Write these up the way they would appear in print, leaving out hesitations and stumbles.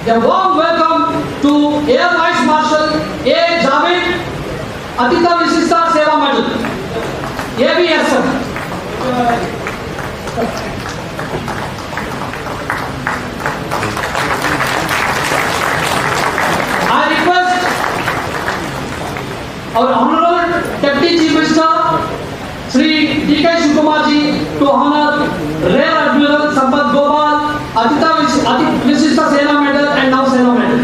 A warm welcome to Air Vice Marshal A. Javed, Atita Visista Seva Medal, AVSF. I request our Honorable Deputy Chief Minister, Sri D.K. Shivkumarji, to honor Rear Admiral Sampath Gopal, Atita Visista Seva Medal and now Seva Medal.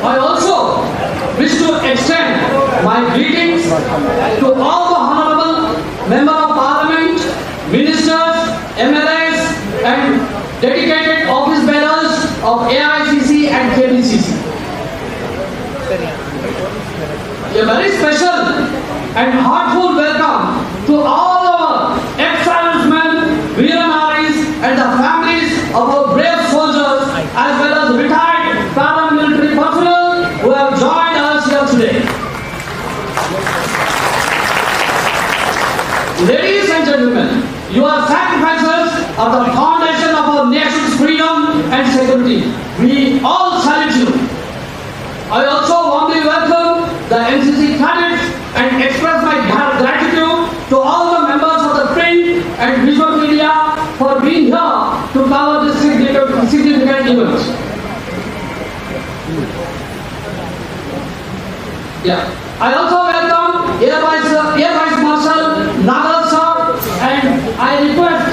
I also wish to extend my greetings to all the honorable Member of Parliament, Ministers, MLAs and dedicated office bearers of AICC and KBCC. A very special and heartful welcome to all our ex-servicemen, Veeranaris and the families of our brave soldiers as well as retired paramilitary personnel who have joined us here today. Ladies and gentlemen, your sacrifices are the foundation of our nation's freedom and security. We all salute you. I also warmly welcome the NCC cadets and express my gratitude to all the members of the print and visual media for being here to cover this significant event. I also welcome Air Vice Marshal Nagar sir, and I request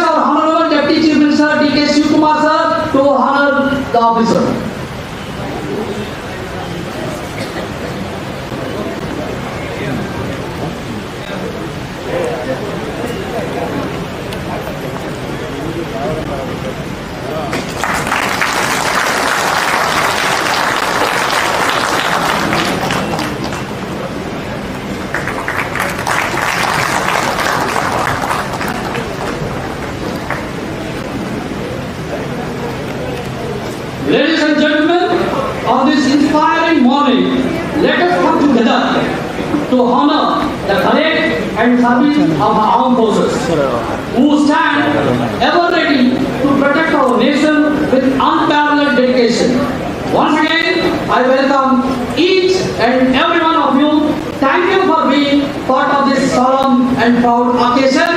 our Honorable Deputy Chief Minister D.K. Shivkumar sir to honor the officer. Ladies and gentlemen, on this inspiring morning, let us come together to honor the courage and service of our armed forces, who stand ever ready to protect our nation with unparalleled dedication. Once again, I welcome each and every one of you. Thank you for being part of this solemn and proud occasion.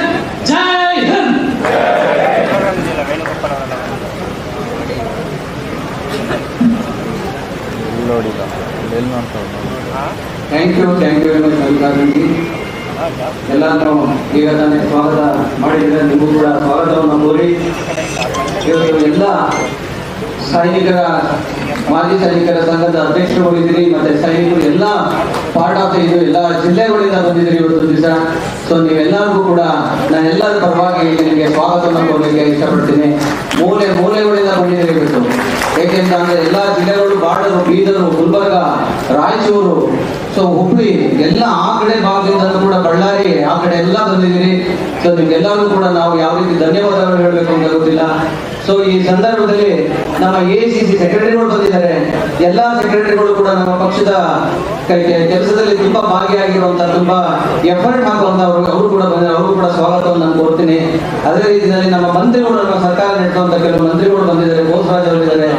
Jai Hind! Thank you Mallikarjunji. ಎಲ್ಲರೂ ಈಗ ತಾನೇ ಸ್ವಾಗತ ಮಾಡಿದರೆ ನಿಮಗೂ ಕೂಡ ಸ್ವಾಗತವನ್ನು ಕೋರಿ ಇವತ್ತು ಎಲ್ಲ ಸೈನಿಕರ ಮಾಜಿ ಸೈನಿಕರ ಸಂಘದ ಅಧ್ಯಕ್ಷರು ಇದ್ದೀರಿ, ಮತ್ತೆ ಸೈನಿಕರು ಎಲ್ಲ ಪಾರ್ಟ್ ಆಫ್ ಇದು ಎಲ್ಲ ಜಿಲ್ಲೆಗಳಿಂದ ಬಂದಿದ್ದೀರಿ ಇವತ್ತು ದಿವಸ. ಸೊ ನೀವೆಲ್ಲರಿಗೂ ಕೂಡ ನಾನೆಲ್ಲರ ಪರವಾಗಿ ನಿಮಗೆ ಸ್ವಾಗತವನ್ನು ಕೋರಲಿಕ್ಕೆ ಇಷ್ಟಪಡ್ತೀನಿ. ಮೂಲೆಗಳಿಂದ ಬಂದಿದ್ದೀರಿ ಇವತ್ತು. ಏಕೆಂತಂದ್ರೆ ಎಲ್ಲ ಜಿಲ್ಲೆಗಳು ಬಾರ್ಡರು, ಬೀದರು, ಗುಲ್ಬರ್ಗ, ರಾಯಚೂರು, ಸೊ ಹುಬ್ಳಿ ಎಲ್ಲ ಆ ಕಡೆ ಭಾಗದಿಂದ ಕೂಡ ಬಳ್ಳಾರಿ ಆ ಕಡೆ ಎಲ್ಲ ಬಂದಿದ್ದೀರಿ. ಸೊ ನಿಮ್ಗೆಲ್ಲರಿಗೂ ಕೂಡ ನಾವು ಯಾವ ರೀತಿ ಧನ್ಯವಾದಗಳು ಹೇಳಬೇಕು ಅಂತ ಗೊತ್ತಿಲ್ಲ. ಸೊ ಈ ಸಂದರ್ಭದಲ್ಲಿ ನಮ್ಮ AICC ಸೆಕ್ರೆಟರಿಗಳು ಬಂದಿದ್ದಾರೆ. ಎಲ್ಲಾ ಸೆಕ್ರೆಟರಿಗಳು ಕೂಡ ನಮ್ಮ ಪಕ್ಷದ ಕೆಲಸದಲ್ಲಿ ತುಂಬಾ ಭಾಗಿಯಾಗಿರುವಂತ, ತುಂಬಾ ಎಫರ್ಟ್ ಹಾಕುವಂತವ್ರು ಅವರು ಕೂಡ ಬಂದಿದ್ದಾರೆ. ಅವರು ಕೂಡ ಸ್ವಾಗತವನ್ನು ನಾನು ಕೋರ್ತೀನಿ. ಅದೇ ರೀತಿಯಲ್ಲಿ ನಮ್ಮ ಮಂತ್ರಿಗಳು, ನಮ್ಮ ಸರ್ಕಾರ ನಡೆಸುವಂತ ಕೆಲವು ಮಂತ್ರಿಗಳು ಬಂದಿದ್ದಾರೆ. ಬೋಸರಾಜ್ ಅವರಿದ್ದಾರೆ,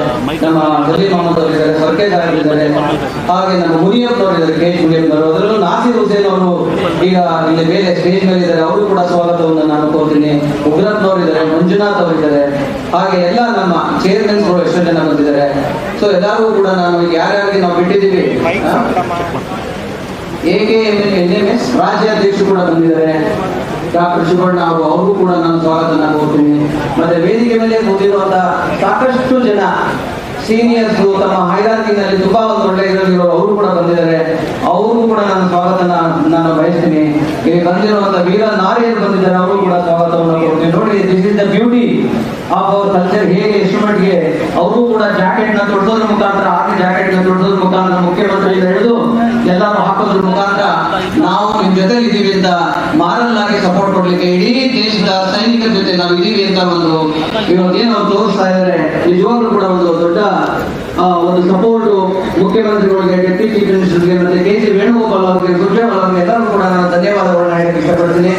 ನಮ್ಮ ಸಲೀಂ ಅಹಮದ್ ಅವರಿದ್ದಾರೆ, ಸರ್ಕೇಶ್ ಅವರಿದ್ದಾರೆ, ಹಾಗೆ ನಮ್ಮ ಮುನಿಯಪ್ಪನವರಿದ್ದಾರೆ, KH ಮುನಿಯಪ್ಪನವರು, ಅದರಲ್ಲೂ ನಾಸೀರ್ ಹುಸೇನ್ ಅವರು ಈಗ ಇಲ್ಲಿ ಮೇಲೆ ಸ್ಟೇಜ್ ಮೇಲೆ ಇದ್ದಾರೆ. ಅವರು ಕೂಡ ಸ್ವಾಗತವನ್ನು ನಾನು ಕೋರ್ತೀನಿ. ಉಗ್ರಪ್ಪನವರಿದ್ದಾರೆ, ಮಂಜುನಾಥ್ ಅವರಿದ್ದಾರೆ, ಹಾಗೆ ಎಲ್ಲ ನಮ್ಮ ಚೇರ್ಮನ್ಸ್ಗಳು ಎಷ್ಟೋ ಜನ ಬಂದಿದ್ದಾರೆ. ಸೊ ಎಲ್ಲರಿಗೂ ಕೂಡ ನಾನು ಯಾರ್ಯಾರಿಗೆ ನಾವು ಬಿಟ್ಟಿದ್ದೀವಿ, AKMS ರಾಜ್ಯಾಧ್ಯಕ್ಷರು ಕೂಡ ಬಂದಿದ್ದಾರೆ, ಡಾಕ್ಟರ್ ಶಿವಣ್ಣ ಅವರು, ಅವ್ರಿಗೂ ಕೂಡ ನಾನು ಸ್ವಾಗತನ ಕೋರ್ತೀನಿ. ಮತ್ತೆ ವೇದಿಕೆ ಮೇಲೆ ಕೂತಿರುವಂತಹ ಸಾಕಷ್ಟು ಜನ ಸೀನಿಯರ್ಸ್ ತಮ್ಮ ಹೈರಾರ್ಕಿನಲ್ಲಿ ತುಂಬಾ ಒಂದು ಒಳ್ಳೆ ಇದರಲ್ಲಿರೋ ಅವರು ಕೂಡ ಬಂದಿದ್ದಾರೆ. ಅವ್ರಿಗೂ ಕೂಡ ನಾನು ಸ್ವಾಗತನ ನಾನು ಬಯಸ್ತೀನಿ. ಇಲ್ಲಿ ಬಂದಿರುವಂತ ವೀರ ನಾರಿಯರು ಬಂದಿದ್ದಾರೆ, ಅವರು ಕೂಡ ಸ್ವಾಗತವನ್ನು ಕೊಡ್ತೀನಿ. ನೋಡಿ, this is the beauty of our culture. ಹೇಗೆ ಎಷ್ಟು ಮಟ್ಟಿಗೆ ಅವರು ಕೂಡ ಜಾಕೆಟ್ ನ ತೊಡೋದ್ರ ಮುಖಾಂತರ, ಆಗಿ ಜಾಕೆಟ್ ನ ತೊಡೋದ್ರ ಮುಖಾಂತರ ಮುಖ್ಯಮಂತ್ರಿ ಹಿಡಿದು ಎಲ್ಲರೂ ಹಾಕೋದ್ರ ಮುಖಾಂತರ ನಾವು ನಿಮ್ ಜೊತೆ ಇದೀವಿ ಅಂತ ಮಾರಲ್ ಆಗಿ ಸಪೋರ್ಟ್ ಕೊಡ್ಲಿಕ್ಕೆ ಇಡೀ ದೇಶದ ಸೈನಿಕರ ಜೊತೆ ನಾವು ಇದೀವಿ ಅಂತ ಒಂದು ಇವತ್ತೇನು ಅವ್ರು ತೋರಿಸ್ತಾ ಇದ್ದಾರೆ. ನಿಜವಾಗ್ಲೂ ಕೂಡ ಒಂದು ದೊಡ್ಡ ಒಂದು ಸಪೋರ್ಟ್ ಮುಖ್ಯಮಂತ್ರಿಗಳಿಗೆ, ಡೆಪ್ಟಿ ಚೀಫ್ ಮಿನಿಸ್ಟರ್ಗೆ ಮತ್ತೆ ಕೆ ಸಿ ವೇಣುಗೋಪಾಲ್ ಅವರಿಗೆ, ಸುರ್ಜೇವಾಲ ಅವರಿಗೆ ಎಲ್ಲರೂ ಕೂಡ ನಾನು ಧನ್ಯವಾದಗಳನ್ನ ಹೇಳಕ್ಕೆ ಇಷ್ಟಪಡ್ತೀನಿ.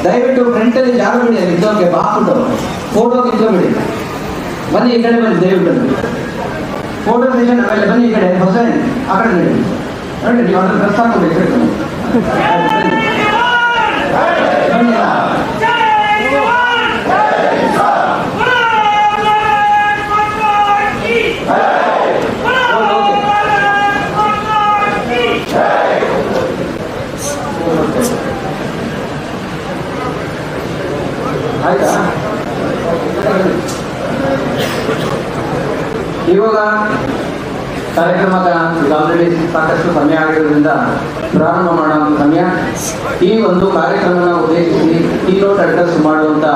ದಯವಿಟ್ಟು ಫ್ರಂಟಲ್ಲಿ ಜಾಗ ಬಿಡಿ, ನಿಂತವ್ರಿಗೆ ಬಾಕ್ಬಿಟ್ಟು ಫೋಟೋ ನಿಂತ್ಕೊಂಡ್ಬಿಡಿ. ಬನ್ನಿ ಈ ಕಡೆ ಬನ್ನಿ, ದಯವಿಟ್ಟು ಫೋಟೋ ಸೆಷನ್ ಆಮೇಲೆ ಬನ್ನಿ ಈ ಕಡೆ. ಹೊಸ ಆ ಕಡೆ ನೋಡಿ ನೋಡಿ, ನೀವು ಅದ್ರ ಡ್ರೆಸ್ ಹಾಕೊಂಡು ಬನ್ನಿ. ಆಯ್ತಾ? ಇವಾಗ ಕಾರ್ಯಕ್ರಮದ ಆಲ್ರೆಡಿ ಸಾಕಷ್ಟು ಸಮಯ ಆಗಿರೋದ್ರಿಂದ ಪ್ರಾರಂಭ ಮಾಡುವಂಥ ಸಮಯ. ಈ ಒಂದು ಕಾರ್ಯಕ್ರಮನ ಉದ್ದೇಶಿಸಿ ಕೀನೋಟ್ ಅಡ್ರೆಸ್ ಮಾಡುವಂತ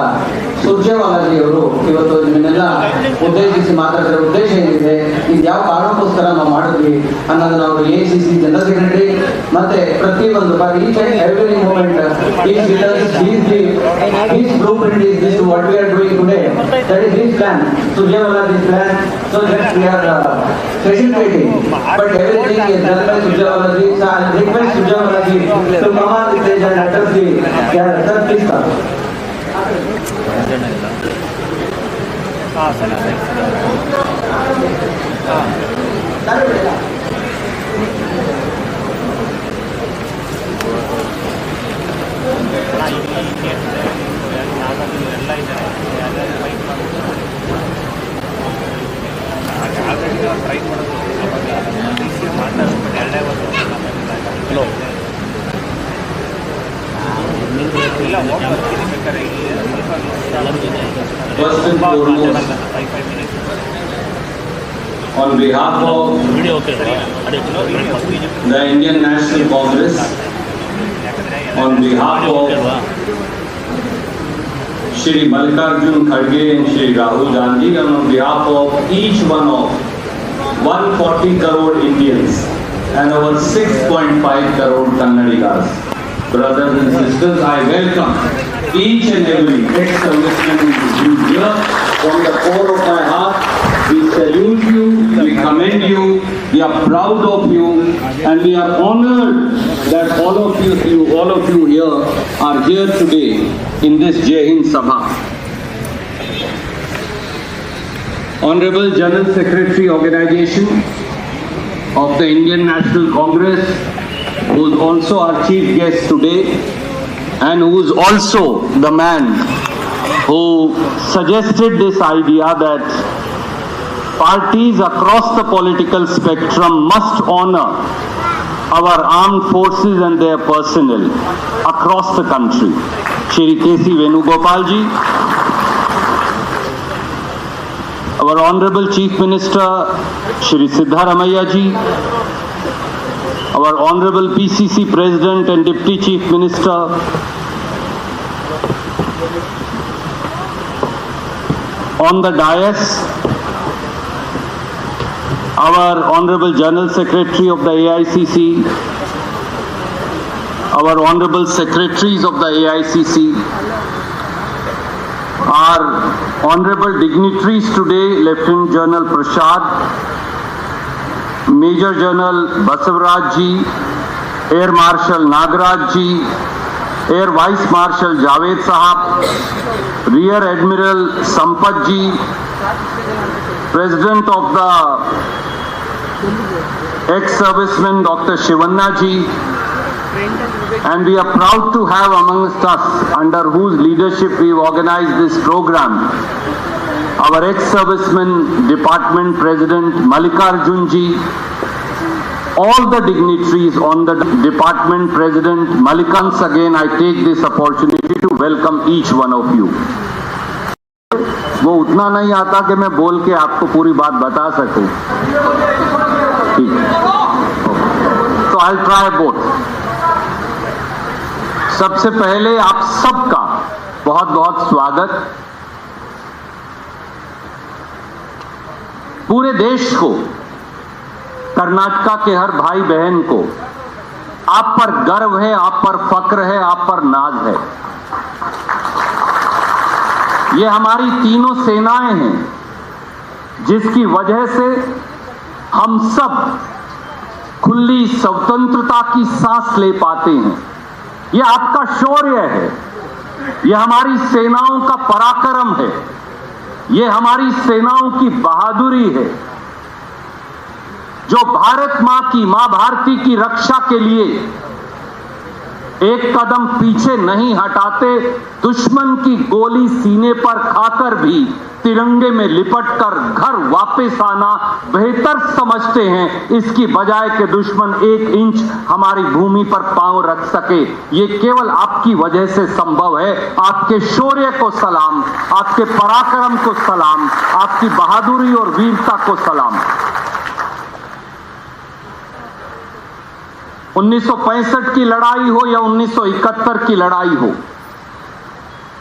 ಸುರ್ಜೇವಾಲಾಜಿ ಅವರು ಇವತ್ತು ನಿಮ್ಮನ್ನೆಲ್ಲ ಉದ್ದೇಶಿಸಿ ಮಾತಾಡಿದ್ರೆ ಉದ್ದೇಶ ಏನಿದೆ, ಇದು ಯಾವ ಕಾರಣಕ್ಕೋಸ್ಕರ ನಾವು ಮಾಡಿದ್ವಿ ಅನ್ನೋದನ್ನ ಅವರು ACC ಜನರಲ್ ಸೆಕ್ರೆಟರಿ ಮತ್ತೆ ಪ್ರತಿಯೊಂದು each and every moment his blueprint is this what we are doing today. That is his plan, Surjewalaji's plan. So that we are facilitating, but everything is done by Surjewalaji. So I request Surjewalaji to come on the stage and address the sir, please come. First and foremost, on behalf of the Indian National Congress, on behalf of Shri Mallikarjun Kharge and Shri Rahul Gandhi, and on behalf of each one of 140 crore Indians and over 6.5 crore Kannadigas, brothers and sisters, I welcome each and every ex-serviceman who is here from the core of my heart. We salute you, we commend you, we are proud of you, and we are honored that all of you here are here today in this Jai Hind Sabha. Honorable General Secretary Organization of the Indian National Congress, who is also our chief guest today, and who is also the man who suggested this idea that parties across the political spectrum must honor our armed forces and their personnel across the country. Shri K.C. Venugopal ji, our Honorable Chief Minister Shri Siddharamaiah ji, our Honorable PCC President and Deputy Chief Minister, on the dais, our Honorable General Secretary of the AICC, our Honorable Secretaries of the AICC, our Honorable dignitaries today, Lieutenant General Prashad, Major General Basavaraj ji, Air Marshal Nagaraj ji, Air Vice Marshal Javed Sahab, Rear Admiral Sampath ji, President of the ex-serviceman Dr. Shivanna ji, and we are proud to have amongst us, under whose leadership we have organized this program, our ex-serviceman Department President Mallikarjun ji, all the dignitaries on the Department President Once again I take this opportunity to welcome each one of you. वो उतना नहीं आता कि मैं बोल के आपको पूरी बात बता सकूं, ठीक, तो आई ट्राई बोथ. सबसे पहले आप सबका बहुत बहुत स्वागत. पूरे देश को कर्नाटका के हर भाई बहन को आप पर गर्व है, आप पर फक्र है, आप पर नाज है। ये हमारी तीनों सेनाएं हैं जिसकी वजह से हम सब खुली स्वतंत्रता की सांस ले पाते हैं। ये आपका शौर्य है, ये हमारी सेनाओं का पराक्रम है, ये हमारी सेनाओं की बहादुरी है जो भारत मां की, मां भारती की रक्षा के लिए एक कदम पीछे नहीं हटाते। दुश्मन की गोली सीने पर खाकर भी तिरंगे में लिपटकर घर वापस आना बेहतर समझते हैं, इसकी बजाय कि दुश्मन 1 इंच हमारी भूमि पर पांव रख सके। ये केवल आपकी वजह से संभव है। आपके शौर्य को सलाम, आपके पराक्रम को सलाम, आपकी बहादुरी और वीरता को सलाम। 1965 की लड़ाई हो या 1971 की लड़ाई हो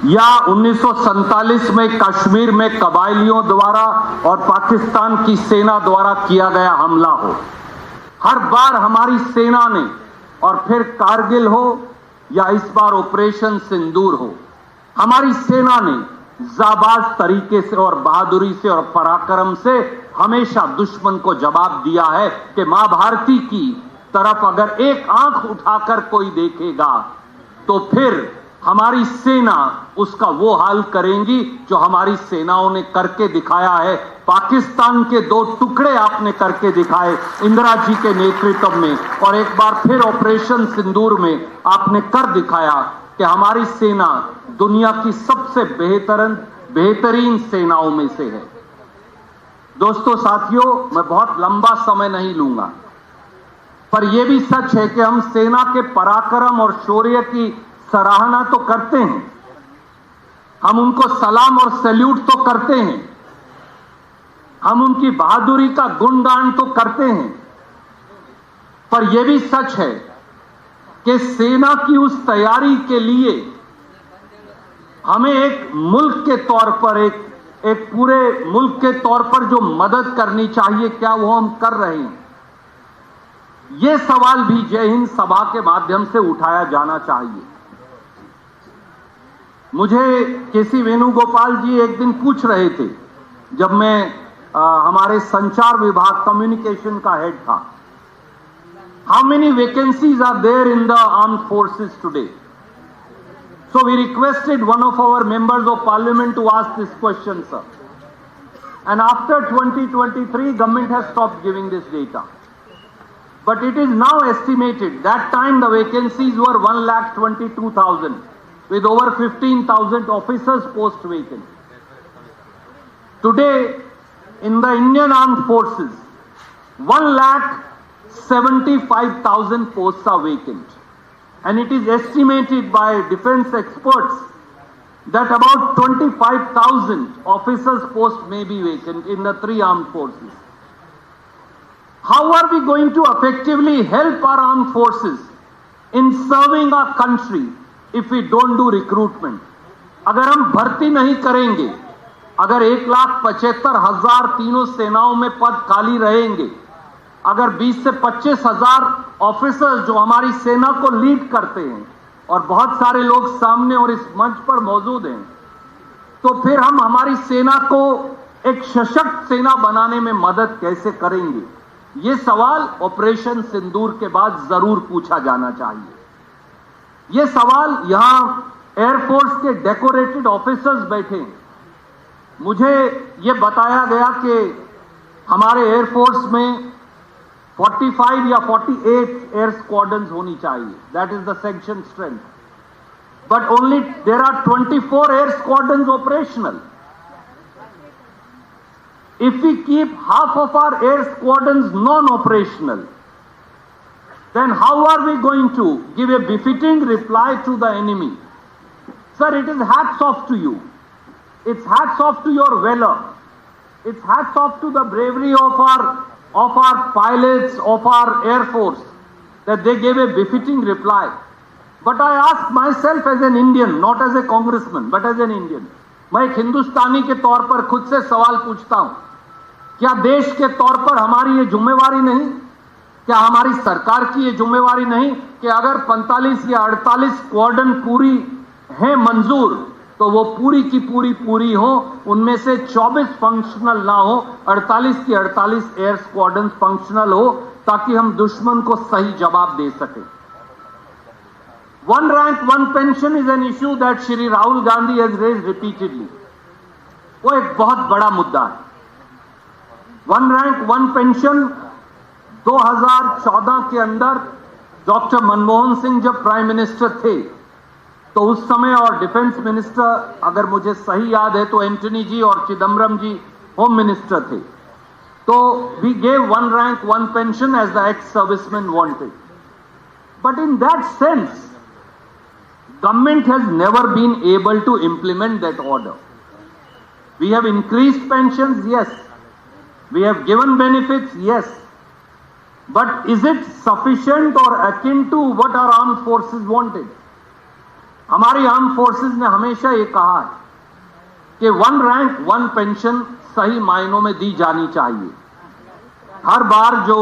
या 1947 में कश्मीर में कबायलियों द्वारा और पाकिस्तान की सेना द्वारा किया गया हमला हो, हर बार हमारी सेना ने, और फिर कारगिल हो या इस बार ऑपरेशन सिंदूर हो, हमारी सेना ने जाबाज तरीके से और बहादुरी से और पराक्रम से हमेशा दुश्मन को जवाब दिया है कि मां भारती की तरफ अगर एक आंख उठाकर कोई देखेगा तो फिर हमारी सेना उसका वो हाल करेंगी जो हमारी सेनाओं ने करके दिखाया है। पाकिस्तान के 2 टुकड़े आपने करके दिखाए इंदिरा जी के नेतृत्व में, और एक बार फिर ऑपरेशन सिंदूर में आपने कर दिखाया कि हमारी सेना दुनिया की सबसे बेहतरीन सेनाओं में से है। दोस्तों, साथियों, मैं बहुत लंबा समय नहीं लूंगा, पर यह भी सच है कि हम सेना के पराक्रम और शौर्य की सराहना तो करते हैं, हम उनको सलाम और सैल्यूट तो करते हैं, हम उनकी बहादुरी का गुणगान तो करते हैं, पर यह भी सच है कि सेना की उस तैयारी के लिए हमें एक मुल्क के तौर पर, एक पूरे मुल्क के तौर पर जो मदद करनी चाहिए, क्या वो हम कर रहे हैं? यह सवाल भी जय हिंद सभा के माध्यम से उठाया जाना चाहिए। मुझे केसी वेणुगोपाल जी एक दिन पूछ रहे थे, जब मैं हमारे संचार विभाग कम्युनिकेशन का हेड था, how many vacancies are there in the armed forces today? So we requested one of our members of parliament to ask this question, sir. And after 2023, government has stopped giving this data. But it is now estimated, that time the vacancies were 1,22,000 with over 15,000 officers post vacant. Today, in the Indian Armed Forces, 1,75,000 posts are vacant. And it is estimated by defense experts that about 25,000 officers posts may be vacant in the 3 armed forces. How are we going to effectively help our armed forces in serving our country if we don't do recruitment? अगर हम भर्ती नहीं करेंगे, अगर 1,75,000 तीनों सेनाओं में पद खाली रहेंगे, अगर 20 से 25,000 ऑफिसर्स जो हमारी सेना को लीड करते हैं, और बहुत सारे लोग सामने और इस मंच पर मौजूद हैं, तो फिर हम हमारी सेना को एक सशक्त सेना बनाने में मदद कैसे करेंगे? ये सवाल ऑपरेशन सिंदूर के बाद जरूर पूछा जाना चाहिए। ये सवाल यहां एयरफोर्स के डेकोरेटेड ऑफिसर्स बैठे हैं। मुझे ये बताया गया कि हमारे एयरफोर्स में 45 या 48 एयर स्क्वाड्रन्स होनी चाहिए, that is the section strength, but only there are 24 air squadrons operational. If we keep half of our air squadrons non-operational, then how are we going to give a befitting reply to the enemy? Sir, it is hats off to you. It's hats off to your valor. It's hats off to the bravery of our pilots, of our air force, that they gave a befitting reply. But I ask myself as an Indian, not as a congressman, but as an Indian. मैं एक हिंदुस्तानी के तौर पर खुद से सवाल पूछता हूं, क्या देश के तौर पर हमारी ये जिम्मेवारी नहीं क्या हमारी सरकार की ये जिम्मेवारी नहीं कि अगर 45 या 48 स्क्वाड्रन पूरी है मंजूर तो वो पूरी की पूरी हो, उनमें से 24 फंक्शनल ना हो, 48 की 48 एयर स्क्वाड्रन फंक्शनल हो, ताकि हम दुश्मन को सही जवाब दे सके। One rank, one pension is an issue that Shri Rahul Gandhi has raised repeatedly. वो एक बहुत बड़ा मुद्दा है। One rank, one pension 2014 के अंदर डॉक्टर मनमोहन सिंह जब प्राइम मिनिस्टर थे तो उस समय, और डिफेंस मिनिस्टर अगर मुझे सही याद है तो एंटनी जी और चिदम्बरम जी होम मिनिस्टर थे, तो we gave one rank one pension as the ex serviceman wanted. But in that sense government has never been able to implement that order. We have increased pensions, yes. We have given benefits, yes. But is it sufficient or akin to what our armed forces wanted? हमारी arm forces ने हमेशा ये कहा है कि one rank one pension सही मायनों में दी जानी चाहिए। हर बार जो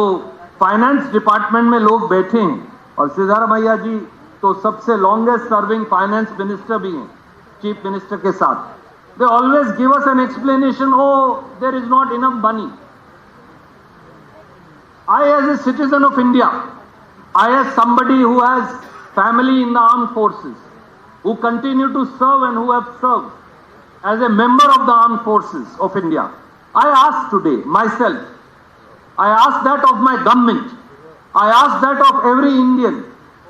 फाइनेंस डिपार्टमेंट में लोग बैठे हैं, और सिद्धारमैया जी तो सबसे लॉन्गेस्ट सर्विंग फाइनेंस मिनिस्टर भी हैं चीफ मिनिस्टर के साथ, they always give us an explanation, oh there is not enough money. I, as a citizen of India, I, as somebody who has family in the armed forces, who continue to serve and who have served as a member of the armed forces of India, I ask today myself, I ask that of my government, I ask that of every Indian,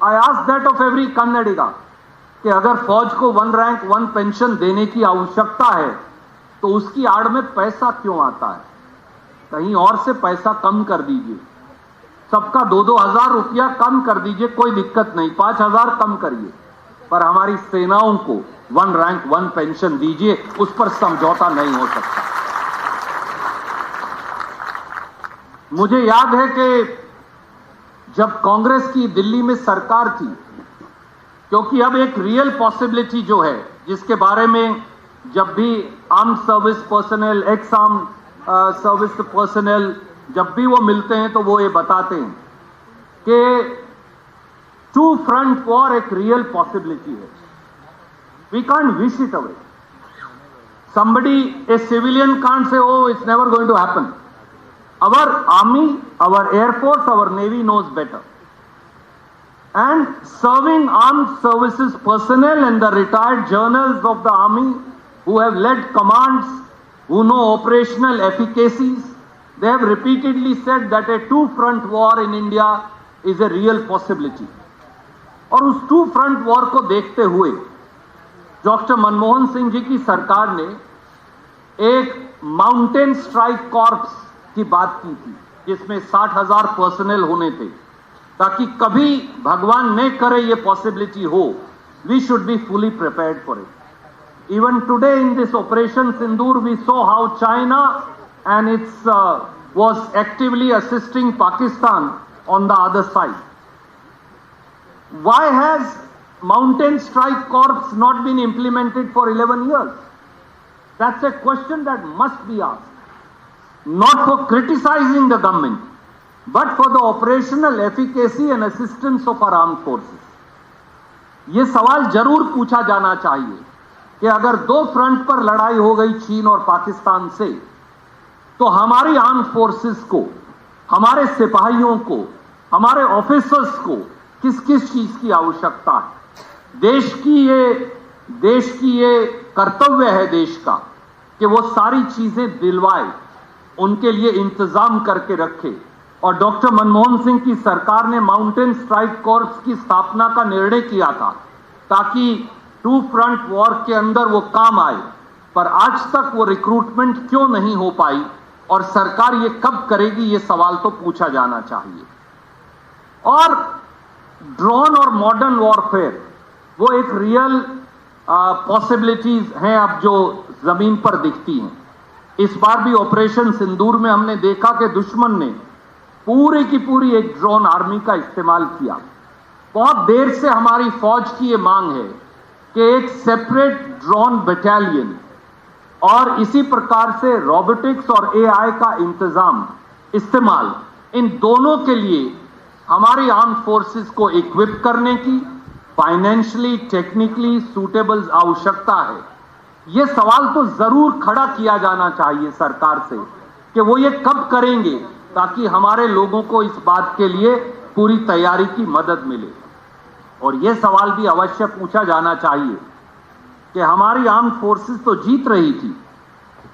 I ask that of every Kannadiga, कि अगर फौज को one rank one pension देने की आवश्यकता है तो उसकी आड़ में पैसा क्यों आता है? कहीं और से पैसा कम कर दीजिए, सबका 2-2 हजार रुपया कम कर दीजिए, कोई दिक्कत नहीं, 5,000 कम करिए, पर हमारी सेनाओं को वन रैंक वन पेंशन दीजिए, उस पर समझौता नहीं हो सकता। मुझे याद है कि जब कांग्रेस की दिल्ली में सरकार थी, क्योंकि अब एक रियल पॉसिबिलिटी जो है, जिसके बारे में जब भी arm service personal, x arm service personal जब भी वो मिलते हैं तो वो ये बताते हैं कि टू फ्रंट वॉर एक रियल पॉसिबिलिटी है। We can't wish it away. Somebody, a civilian can't say oh it's never going to happen. Our army, our air force, our navy knows better. And serving armed services personnel and the retired journals of the army who have led commands, who know operational efficacies, they have repeatedly said that a two-front war in India is a real possibility. और उस two-front war को देखते हुए doctor Manmohan Singh ji की सरकार ने एक mountain strike corps की बात की थी, जिसमें 60,000 पर्सनल होने थे, ताकि कभी भगवान न करे ये पॉसिबिलिटी हो, we should be fully prepared for it. Even today in this operation Sindoor we saw how China and its was actively assisting Pakistan on the other side. Why has Mountain Strike Corps not been implemented for 11 years? That's a question that must be asked. Not for criticizing the government, but for the operational efficacy and assistance of our armed forces. ये सवाल जरूर पूछा जाना चाहिए कि अगर दो front पर लड़ाई हो गई चीन और पाकिस्तान से, तो हमारी आर्म फोर्सेस को, हमारे सिपाहियों को, हमारे ऑफिसर्स को किस किस चीज की आवश्यकता है। देश की ये कर्तव्य है देश का कि वो सारी चीजें दिलवाए, उनके लिए इंतजाम करके रखे। और डॉक्टर मनमोहन सिंह की सरकार ने माउंटेन स्ट्राइक कॉर्प्स की स्थापना का निर्णय किया था ताकि टू फ्रंट वॉर के अंदर वो काम आए, पर आज तक वो रिक्रूटमेंट क्यों नहीं हो पाई और सरकार ये कब करेगी, ये सवाल तो पूछा जाना चाहिए। और ड्रोन और मॉडर्न वॉरफेयर वो एक रियल पॉसिबिलिटीज हैं अब जो जमीन पर दिखती हैं। इस बार भी ऑपरेशन सिंदूर में हमने देखा कि दुश्मन ने पूरी की पूरी एक ड्रोन आर्मी का इस्तेमाल किया। बहुत देर से हमारी फौज की ये मांग है कि एक सेपरेट ड्रोन बटालियन और इसी प्रकार से रोबोटिक्स और एआई का इस्तेमाल, इन दोनों के लिए हमारी आर्म फोर्सेस को इक्विप करने की फाइनेंशियली टेक्निकली सूटेबल आवश्यकता है। यह सवाल तो जरूर खड़ा किया जाना चाहिए सरकार से कि वो ये कब करेंगे ताकि हमारे लोगों को इस बात के लिए पूरी तैयारी की मदद मिले। और यह सवाल भी अवश्य पूछा जाना चाहिए कि हमारी आर्म फोर्सेस तो जीत रही थी,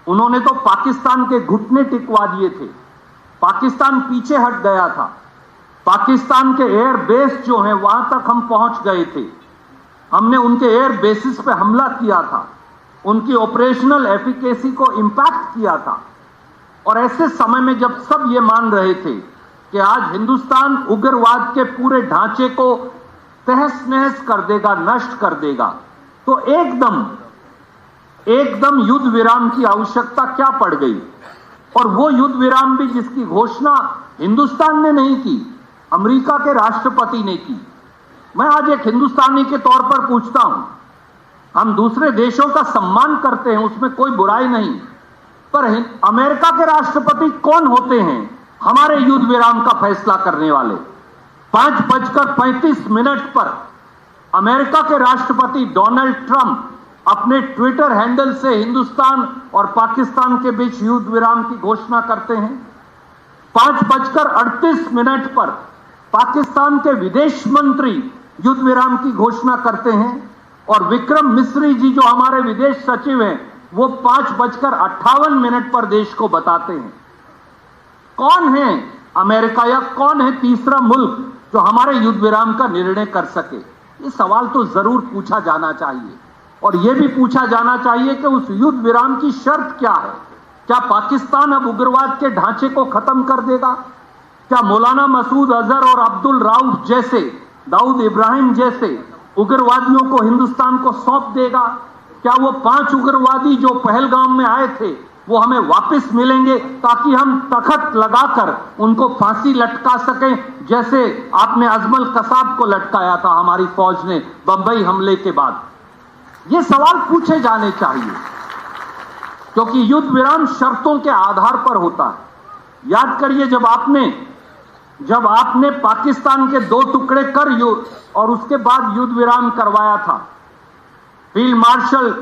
उन्होंने तो पाकिस्तान के घुटने टिकवा दिए थे, पाकिस्तान पीछे हट गया था, पाकिस्तान के एयर बेस जो हैं वहां तक हम पहुंच गए थे, हमने उनके एयर बेसिस पे हमला किया था, उनकी ऑपरेशनल एफिकेसी को इंपैक्ट किया था। और ऐसे समय में जब सब ये मान रहे थे कि आज हिंदुस्तान उग्रवाद के पूरे ढांचे को तहस नहस कर देगा, नष्ट कर देगा, तो एकदम युद्ध विराम की आवश्यकता क्या पड़ गई। और वो युद्ध विराम भी जिसकी घोषणा हिंदुस्तान ने नहीं की, अमेरिका के राष्ट्रपति ने की। मैं आज एक हिंदुस्तानी के तौर पर पूछता हूं, हम दूसरे देशों का सम्मान करते हैं, उसमें कोई बुराई नहीं, पर अमेरिका के राष्ट्रपति कौन होते हैं हमारे युद्ध विराम का फैसला करने वाले। 5:35 पर अमेरिका के राष्ट्रपति डोनाल्ड ट्रंप अपने ट्विटर हैंडल से हिंदुस्तान और पाकिस्तान के बीच युद्ध विराम की घोषणा करते हैं। 5:38 पर पाकिस्तान के विदेश मंत्री युद्ध विराम की घोषणा करते हैं और विक्रम मिस्री जी जो हमारे विदेश सचिव हैं वो 5:58 पर देश को बताते हैं। कौन है अमेरिका या कौन है तीसरा मुल्क जो हमारे युद्ध विराम का निर्णय कर सके। ये सवाल तो जरूर पूछा जाना चाहिए और यह भी पूछा जाना चाहिए कि उस युद्ध विराम की शर्त क्या है। क्या पाकिस्तान अब उग्रवाद के ढांचे को खत्म कर देगा? क्या मौलाना मसूद अजहर और अब्दुल राउफ जैसे, दाऊद इब्राहिम जैसे उग्रवादियों को हिंदुस्तान को सौंप देगा? क्या वो 5 उग्रवादी जो पहलगाम में आए थे वो हमें वापस मिलेंगे ताकि हम तख्त लगाकर उनको फांसी लटका सकें, जैसे आपने अजमल कसाब को लटकाया था हमारी फौज ने बंबई हमले के बाद? ये सवाल पूछे जाने चाहिए क्योंकि युद्ध विराम शर्तों के आधार पर होता है। याद करिए जब आपने पाकिस्तान के 2 टुकड़े कर और उसके बाद युद्ध विराम करवाया था, फील्ड मार्शल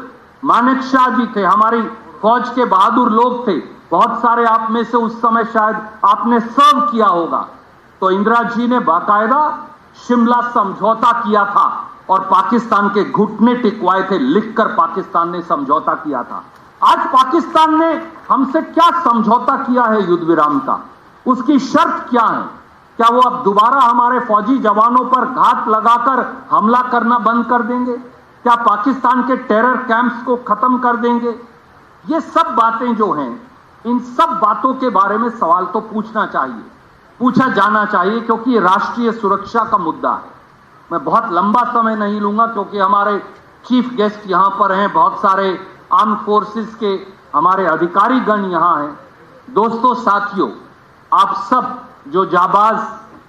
मानेक शाह जी थे, हमारी फौज के बहादुर लोग थे, बहुत सारे आप में से उस समय शायद आपने सर्व किया होगा। तो इंदिरा जी ने बाकायदा शिमला समझौता किया था और पाकिस्तान के घुटने टिकवाए थे, लिखकर पाकिस्तान ने समझौता किया था। आज पाकिस्तान ने हमसे क्या समझौता किया है युद्ध विराम का? उसकी शर्त क्या है? क्या वो अब दोबारा हमारे फौजी जवानों पर घात लगाकर हमला करना बंद कर देंगे? क्या पाकिस्तान के टेरर कैंप्स को खत्म कर देंगे? ये सब बातें जो हैं, इन सब बातों के बारे में सवाल तो पूछा जाना चाहिए क्योंकि ये राष्ट्रीय सुरक्षा का मुद्दा है। मैं बहुत लंबा समय नहीं लूंगा क्योंकि हमारे चीफ गेस्ट यहां पर हैं, बहुत सारे आर्म फोर्सेस के हमारे अधिकारी गण यहां हैं। दोस्तों, साथियों, आप सब जो जाबाज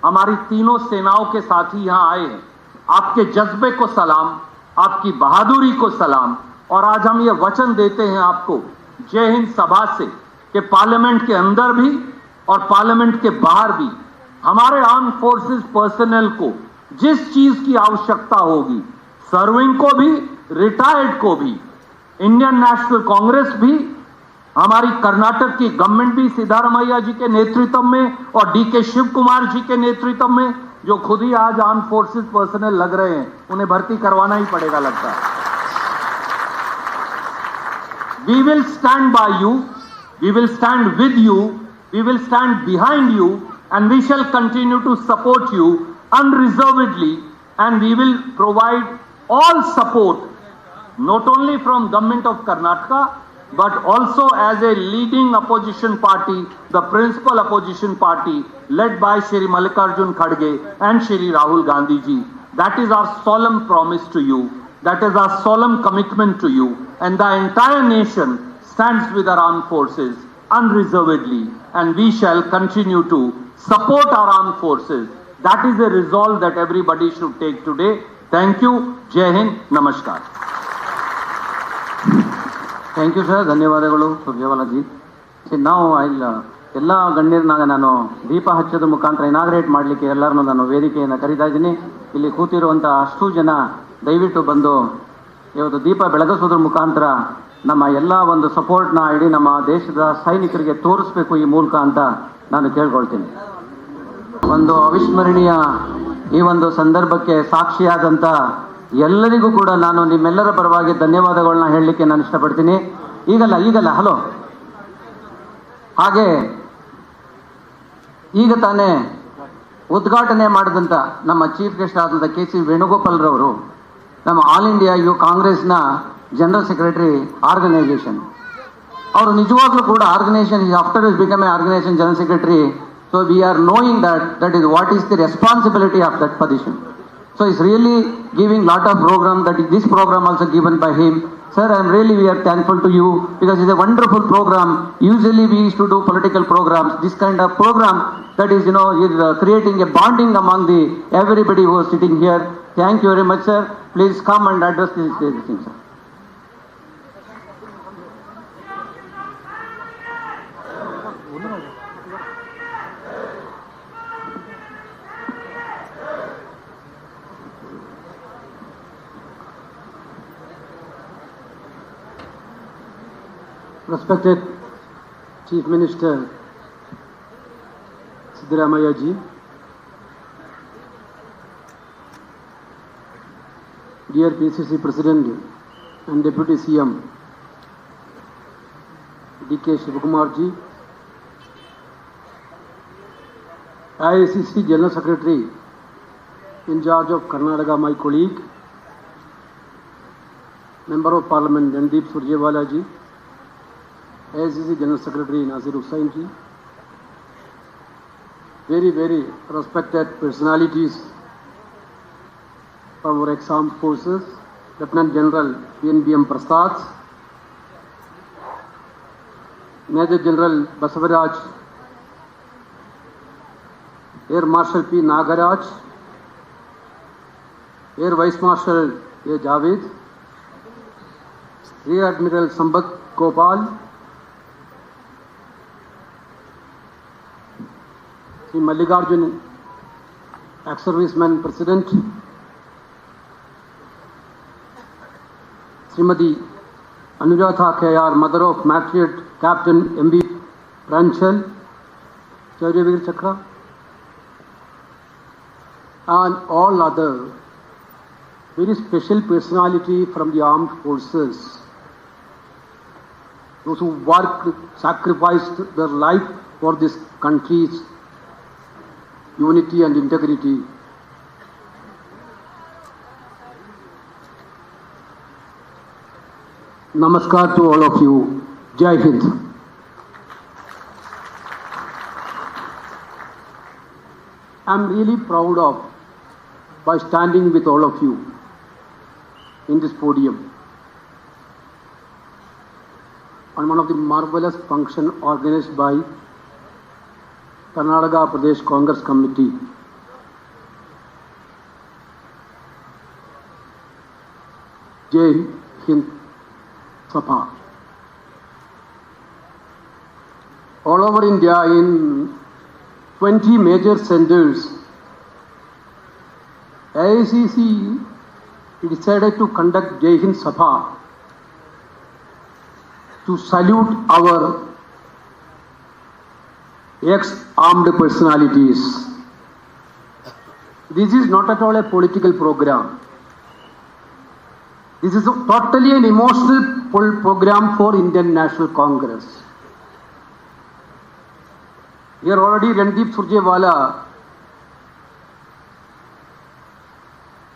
हमारी तीनों सेनाओं के साथी यहां आए हैं, आपके जज्बे को सलाम, आपकी बहादुरी को सलाम। और आज हम ये वचन देते हैं आपको जय हिंद सभा से कि पार्लियामेंट के अंदर भी और पार्लियामेंट के बाहर भी हमारे आर्म फोर्सेस पर्सनल को जिस चीज की आवश्यकता होगी, सर्विंग को भी, रिटायर्ड को भी, इंडियन नेशनल कांग्रेस भी, हमारी कर्नाटक की गवर्नमेंट भी सिद्धारमैया जी के नेतृत्व में और डीके शिव कुमार जी के नेतृत्व में, जो खुद ही आज आर्म फोर्सेस पर्सनल लग रहे हैं, उन्हें भर्ती करवाना ही पड़ेगा लगता है। We will stand by you, we will stand with you, we will stand behind you, and we shall continue to support you unreservedly, and we will provide all support, not only from Government of Karnataka, but also as a leading opposition party, the principal opposition party, led by Shri Mallikarjun Kharge and Shri Rahul Gandhi ji. That is our solemn promise to you. That is our solemn commitment to you. And the entire nation stands with our armed forces unreservedly, and we shall continue to support our armed forces. That is a resolve that everybody should take today. Thank you. Jai Hind. Namaskar. Thank you, sir. ಧನ್ಯವಾದಗಳು Surjewala ji. So now I'll ಎಲ್ಲ ಗಣ್ಯರನ್ನಾಗ ನಾನು ದೀಪ ಹಚ್ಚೋದ ಮುಖಾಂತರ inaugurate ಮಾಡಲಿಕ್ಕೆ ಎಲ್ಲರನ್ನೂ ನಾನು ವೇದಿಕೆಯನ್ನು ಕರೀತಾ ಇದ್ದೀನಿ. ಇಲ್ಲಿ ಕೂತಿರುವಂಥ ಅಷ್ಟು ಜನ ದಯವಿಟ್ಟು ಬಂದು ಇವತ್ತು ದೀಪ ಬೆಳಗಿಸೋದ್ರ ಮುಖಾಂತರ ನಮ್ಮ ಎಲ್ಲ ಒಂದು ಸಪೋರ್ಟ್ನ ಇಡೀ ನಮ್ಮ ದೇಶದ ಸೈನಿಕರಿಗೆ ತೋರಿಸ್ಬೇಕು ಈ ಮೂಲಕ ಅಂತ ನಾನು ಕೇಳ್ಕೊಳ್ತೀನಿ. ಒಂದು ಅವಿಸ್ಮರಣೀಯ ಈ ಒಂದು ಸಂದರ್ಭಕ್ಕೆ ಸಾಕ್ಷಿಯಾದಂಥ ಎಲ್ಲರಿಗೂ ಕೂಡ ನಾನು ನಿಮ್ಮೆಲ್ಲರ ಪರವಾಗಿ ಧನ್ಯವಾದಗಳನ್ನ ಹೇಳಲಿಕ್ಕೆ ನಾನು ಇಷ್ಟಪಡ್ತೀನಿ. ಈಗಲ್ಲ ಹಲೋ. ಹಾಗೆ ಈಗ ತಾನೇ ಉದ್ಘಾಟನೆ ಮಾಡಿದಂಥ ನಮ್ಮ ಚೀಫ್ ಗೆಸ್ಟ್ ಆದಂಥ ಕೆ ಸಿ ವೇಣುಗೋಪಾಲ್ರವರು ನಮ್ಮ ಆಲ್ ಇಂಡಿಯಾ ಕಾಂಗ್ರೆಸ್ನ ಜನರಲ್ ಸೆಕ್ರೆಟರಿ ಆರ್ಗನೈಸೇಷನ್. ಅವರು ನಿಜವಾಗ್ಲೂ ಕೂಡ organisation after is become a organisation general secretary. So we are knowing that is what is the responsibility of that position. So it's really giving lot of program, that is this program also given by him. Sir, we are thankful to you because it's a wonderful program. Usually we used to do political programs. This kind of program that is, is creating a bonding among the everybody who is sitting here. Thank you very much, sir. Please come and address this thing, sir. Respected Chief Minister Siddaramaiah ji, dear PCC President and Deputy CM D.K. Shivakumar ji, IICC General Secretary in charge of Karnataka, my colleague, Member of Parliament Randeep Surjewala ji, IICC General Secretary Nasir Hussain ji, very respected personalities from our ex-armed forces, Lieutenant General PNBM Prasad, Major General Basavaraj, Air Marshal P. Nagaraj, Air Vice Marshal A. Javed, Rear Admiral Sambat Gopal, Sri Mallikarjun, ex-serviceman President, Srimati Anuratha K.R., Mother of Matriot Captain M.B. Pranchal, Chaurya Chakra, and all other very special personality from the armed forces, those who worked, sacrificed their life for this country's unity and integrity. Namaskar to all of you. Jai Hind. I'm really proud of by standing with all of you in this podium on one of the marvelous function organized by Karnataka Pradesh Congress Committee. Jai Hind Sabha. All over India in 20 major centers, IICC decided to conduct Jai Hind Sabha to salute our ex-armed personalities. This is not at all a political program. This is totally an emotional program for Indian National Congress. Here already Randeep Surjewala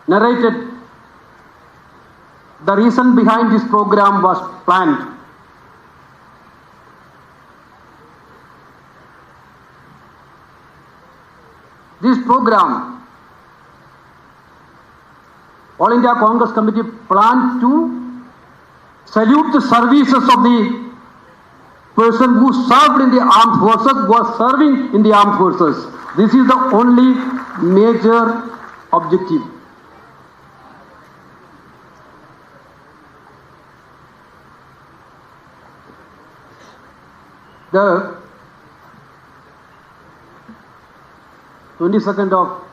narrated the reason behind this program was planned. This program, All India Congress Committee planned to salute the services of the person who served in the armed forces, was serving in the armed forces. This is the only major objective. The 22nd of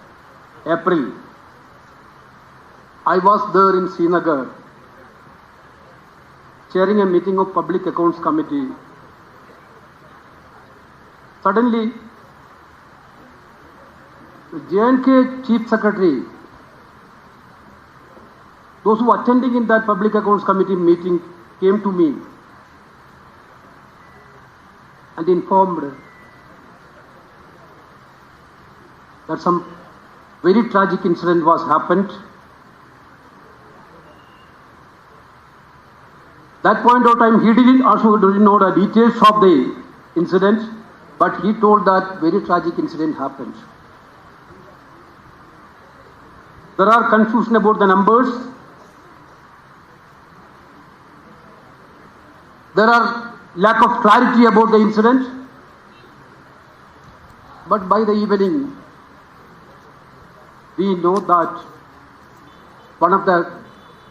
April, I was there in Srinagar, chairing a meeting of Public Accounts Committee. Suddenly, the J&K Chief Secretary, those who were attending in that Public Accounts Committee meeting, came to me and informed that some very tragic incident was happened. That point of time, he didn't know the details of the incident, but he told that very tragic incident happened. There are confusion about the numbers. There are lack of clarity about the incident. But by the evening, we know that one of the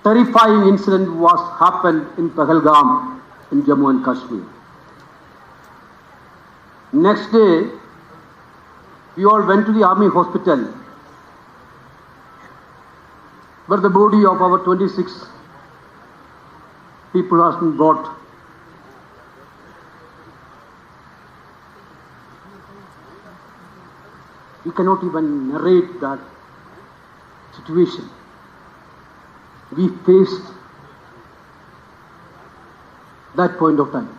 terrifying incident was happened in Pahalgam in Jammu and Kashmir. Next day, we all went to the army hospital where the body of our 26 people has been brought. We cannot even narrate that situation. We faced that point of time.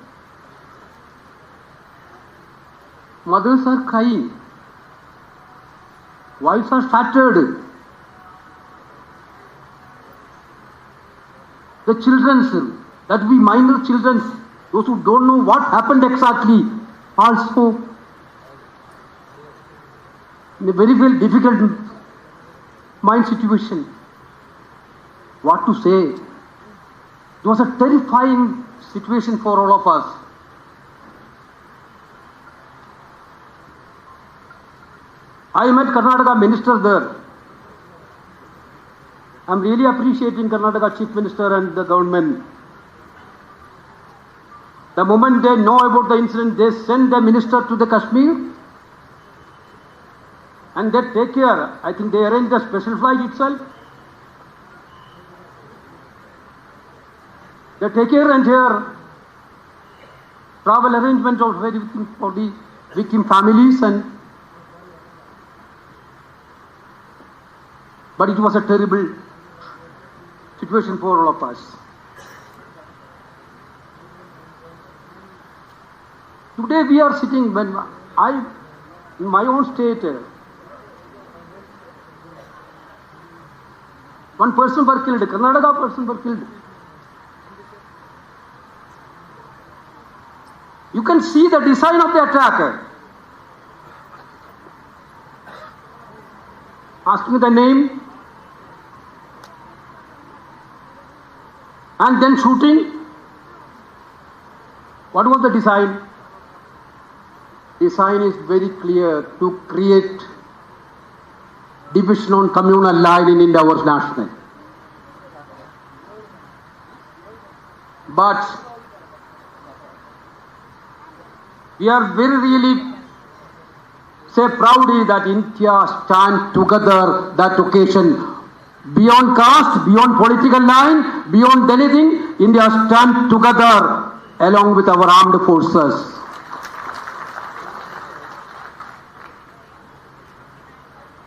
Mothers are crying. Wives are shattered. The children, that we minor children, those who don't know what happened exactly, also in a very, very difficult mind situation. What to say? It was a terrifying situation for all of us. I met Karnataka minister there. I'm really appreciating Karnataka Chief Minister and the government. The moment they know about the incident, they send the minister to the Kashmir and they take care. I think they arrange the special flight itself. They take care and here travel arrangements are very for the victim families but it was a terrible situation for all of us. Today we are sitting in my own state, one person were killed, Karnataka person were killed. You can see the design of the attack. Ask me the name. And then shooting. What was the design? Design is very clear, to create division on communal line in India was national. But we are very really say proudly that India stand together that occasion. Beyond caste, beyond political line, beyond anything, India stand together along with our armed forces.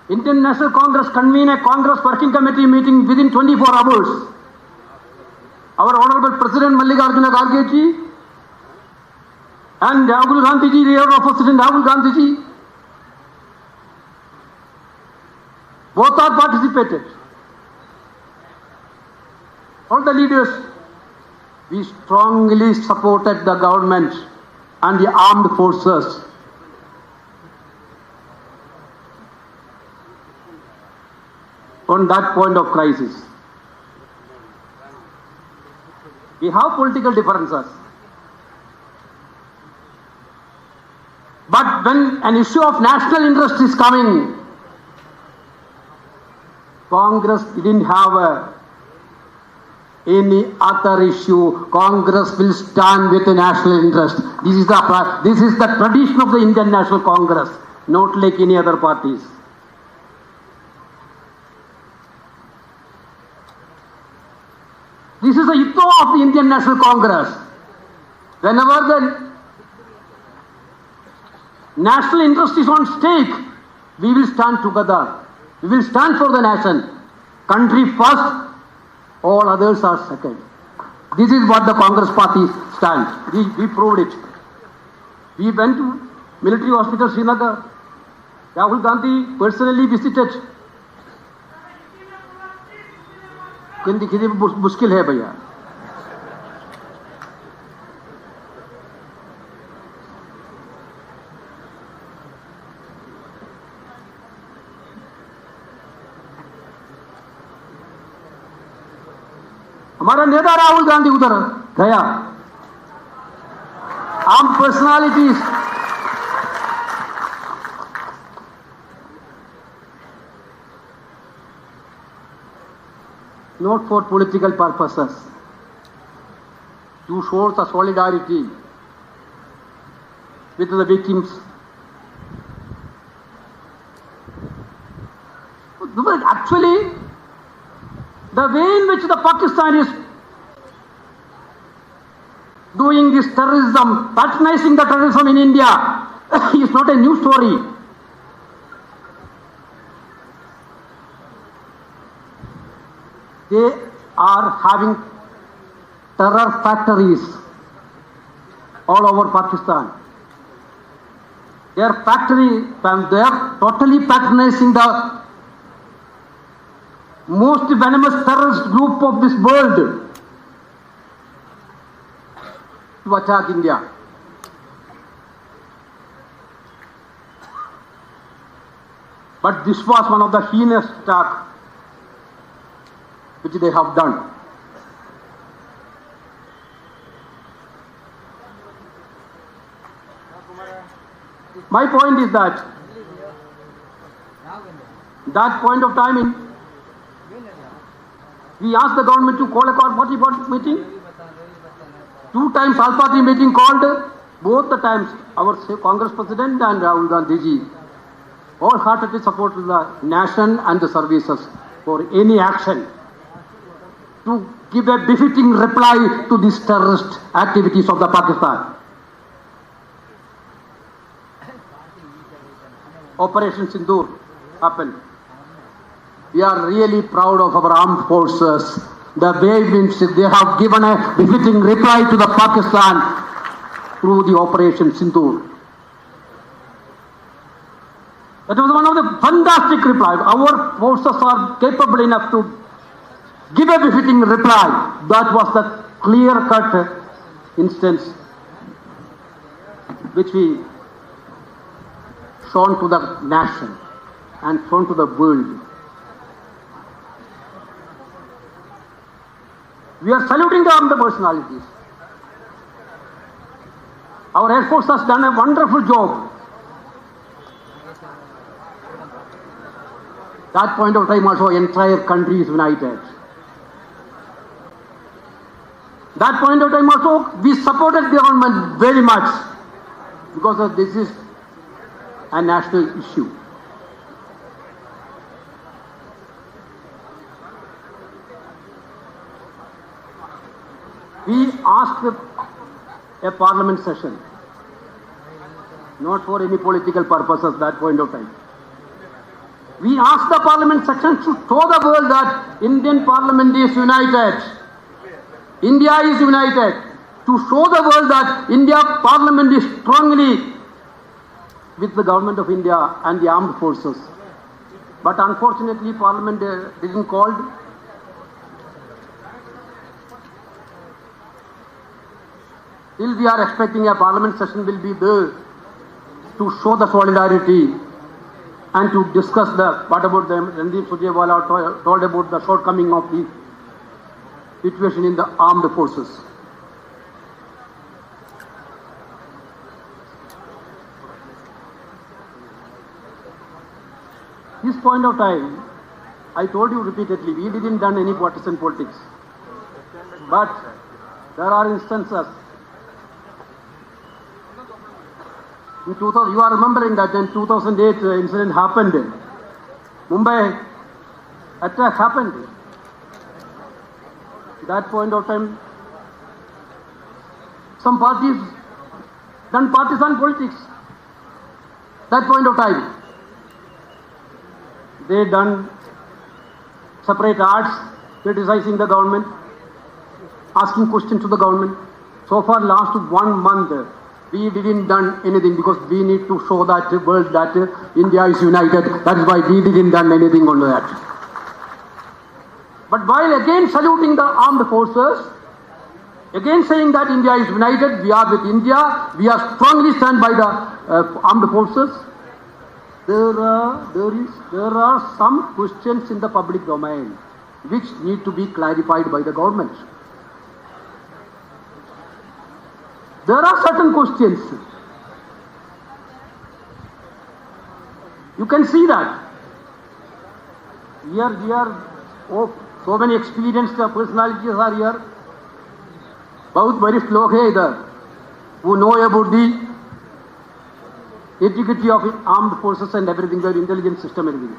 Indian National Congress convened a Congress Working Committee meeting within 24 hours. Our Honorable President Mallikarjuna Kharge ji and Rahul Gandhi ji, Rear of President Rahul Gandhi ji, both are participated. All the leaders, we strongly supported the government and the armed forces. On that point of crisis. We have political differences. But when an issue of national interest is coming, Congress didn't have any other issue. Congress will stand with the national interest. This is the tradition of the Indian National Congress, not like any other parties. This is the ethos of the Indian National Congress. Whenever the national interest is on stake, we will stand together. We will stand for the nation. Country first, all others are second. This is what the Congress party stands. We proved it. We went to military hospital Srinagar. Rahul Gandhi personally visited. किसी मुश्किल है भैया. हमारा नेता राहुल गांधी उधर गया. आम personalities not for political purposes, to show the solidarity with the victims. Actually, the way in which the Pakistan is doing this terrorism, patronizing the terrorism in India, is not a new story. They are having terror factories all over Pakistan. They are totally patronizing the most venomous terrorist group of this world to attack India. But this was one of the heinous attacks which they have done. My point is that point of time we asked the government to call a party board meeting. 2 times all party meeting called. Both the times our Congress President and Rahul Gandhi ji wholeheartedly supported the nation and the services for any action to give a befitting reply to these terrorist activities of the Pakistan. Operation Sindoor happened. We are really proud of our armed forces. The way in which they have given a befitting reply to the Pakistan through the Operation Sindoor. That was one of the fantastic replies. Our forces are capable enough to give a befitting reply. That was the clear-cut instance which we shown to the nation and shown to the world. We are saluting the armed personalities. Our Air Force has done a wonderful job. That point of time also entire country is united. That point of time also we supported the government very much because this is a national issue. We asked a parliament session, not for any political purposes at that point of time. We asked the parliament session to show the world that Indian parliament is united. India is united. To show the world that India parliament is strongly with the government of India and the armed forces. But unfortunately parliament didn't call. Still we are expecting a parliament session will be there to show the solidarity and to discuss what about them. Randeep Surjewala told about the shortcoming of the situation in the armed forces. This point of time, I told you repeatedly, we didn't done any partisan politics. But there are instances. In 2000, you are remembering that in 2008 incident happened. Mumbai attack happened. That point of time, some parties done partisan politics. That point of time, they done separate ads criticizing the government, asking questions to the government. So far, last 1 month, we didn't done anything because we need to show that world that India is united. That is why we didn't done anything on that. But while again saluting the armed forces, again saying that India is united, we are with India, we are strongly stand by the armed forces, there are some questions in the public domain which need to be clarified by the government. There are certain questions. You can see that. Here, so many experienced personalities are here. बहुत वरिष्ठ लोग हैं इधर, who know about the integrity of armed forces and everything, their intelligence system, everything.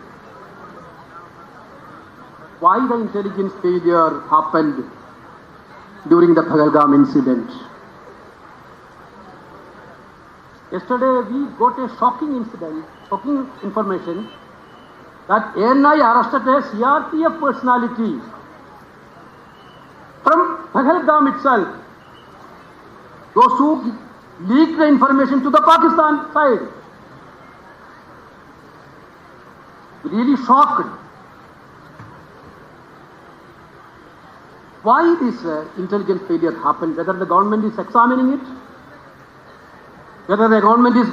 Why the intelligence failure happened during the Pahalgam incident? Yesterday we got a shocking information that ANI arrested a CRPF personality from Pahalgam itself. Those who leaked the information to the Pakistan side. Really shocked. Why this intelligence failure happened? Whether the government is examining it, whether the government is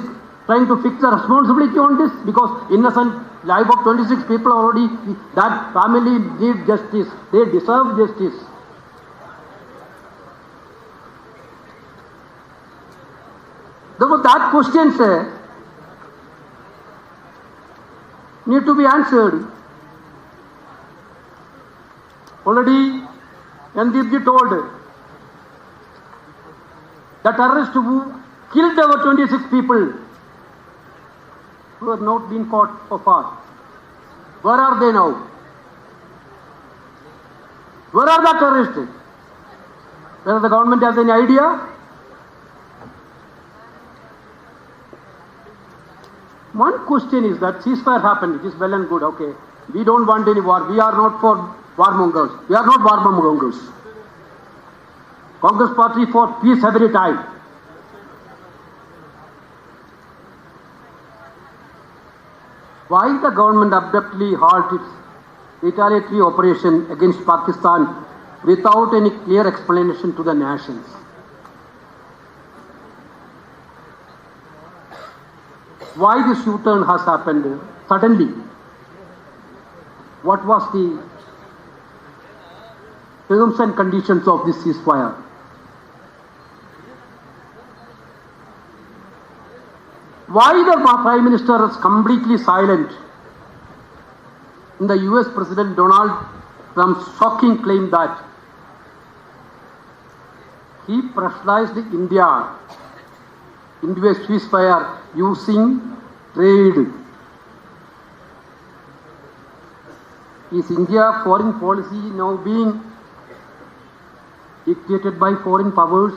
trying to fix the responsibility on this, because innocent life of 26 people already, that family need justice, they deserve justice. Therefore, that questions need to be answered. Already, Nandipji told the terrorists who killed over 26 people who have not been caught so far. Where are they now? Where are the terrorists? Whether the government has any idea? One question is that ceasefire happened, it is well and good, okay. We don't want any war, we are not for warmongers. We are not warmongers. Congress party for peace every time. Why the government abruptly halt its retaliatory operation against Pakistan without any clear explanation to the nations? Why this U-turn has happened suddenly? What was the terms and conditions of this ceasefire? Why the Prime Minister is completely silent in the US President Donald Trump's shocking claim that he pressurized India into a ceasefire using trade? Is India foreign policy now being dictated by foreign powers?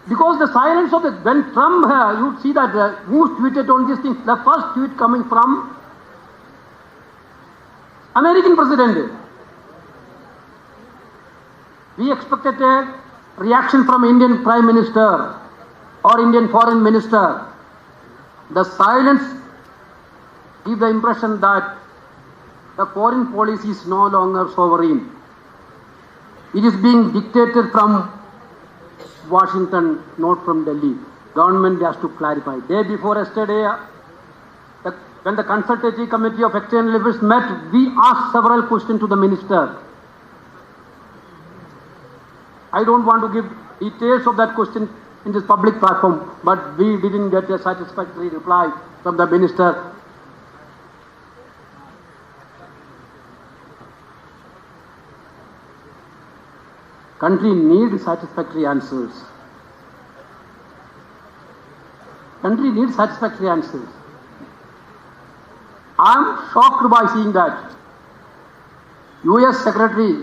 Because the silence of when Trump, you see that who tweeted on this thing, the first tweet coming from American president. We expected a reaction from Indian Prime Minister or Indian Foreign Minister. The silence gives the impression that the foreign policy is no longer sovereign. It is being dictated from Washington, not from Delhi. Government has to clarify. Day before yesterday, when the Consultative Committee of External Affairs met, we asked several questions to the minister. I don't want to give details of that question in this public platform, but we didn't get a satisfactory reply from the minister. Country needs satisfactory answers. Country needs satisfactory answers. I am shocked by seeing that US Secretary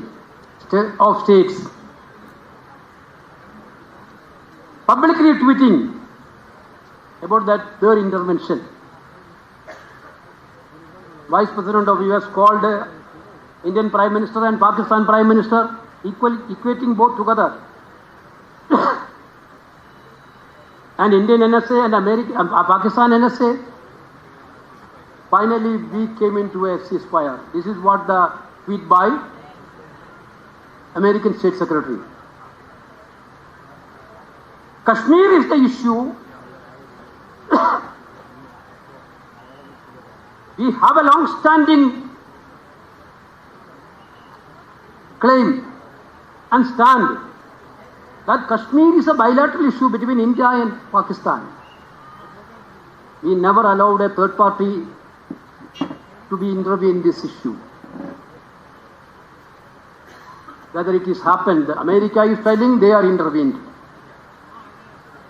of States publicly tweeting about their intervention. Vice President of US called Indian Prime Minister and Pakistan Prime Minister, equating both together. And Indian NSA and Pakistan NSA, finally we came into a ceasefire. This is what the tweet by American State Secretary. Kashmir is the issue. We have a long-standing claim and stand that Kashmir is a bilateral issue between India and Pakistan. We never allowed a third party to be intervened in this issue. Whether it is happened, America is telling they are intervened.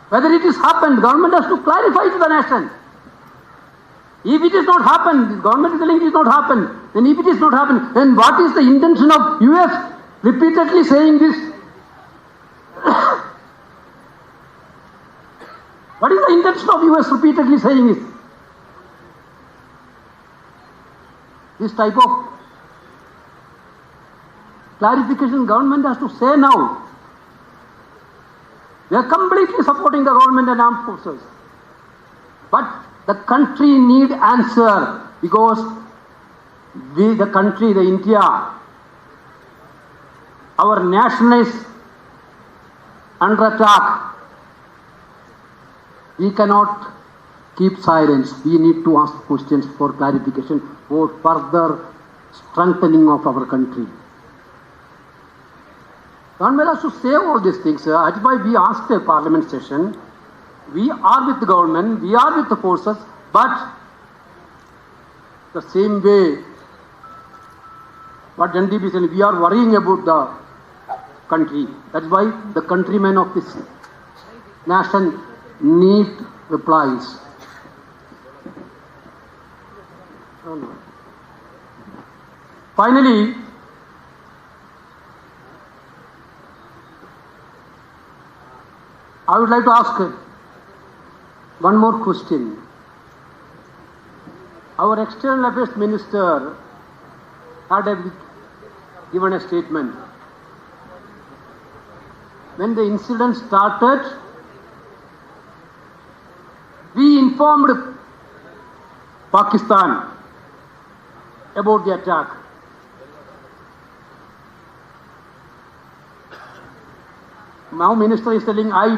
Whether it is happened, government has to clarify to the nation. If it is not happened, the government is telling it is not happened, then if it is not happened, then what is the intention of US repeatedly saying this? What is the intention of US repeatedly saying this? This type of clarification government has to say now. They are completely supporting the government and armed forces. But the country need answer because the country, the India, our nation is under attack. We cannot keep silence. We need to ask questions for clarification, for further strengthening of our country. Government has to say all these things. That's why we asked a parliament session. We are with the government, we are with the forces, but the same way what NDP said, we are worrying about the country. That's why the countrymen of this nation need replies. Finally, I would like to ask one more question. Our External Affairs Minister had given a statement. When the incident started, we informed Pakistan about the attack. Now Minister is telling, I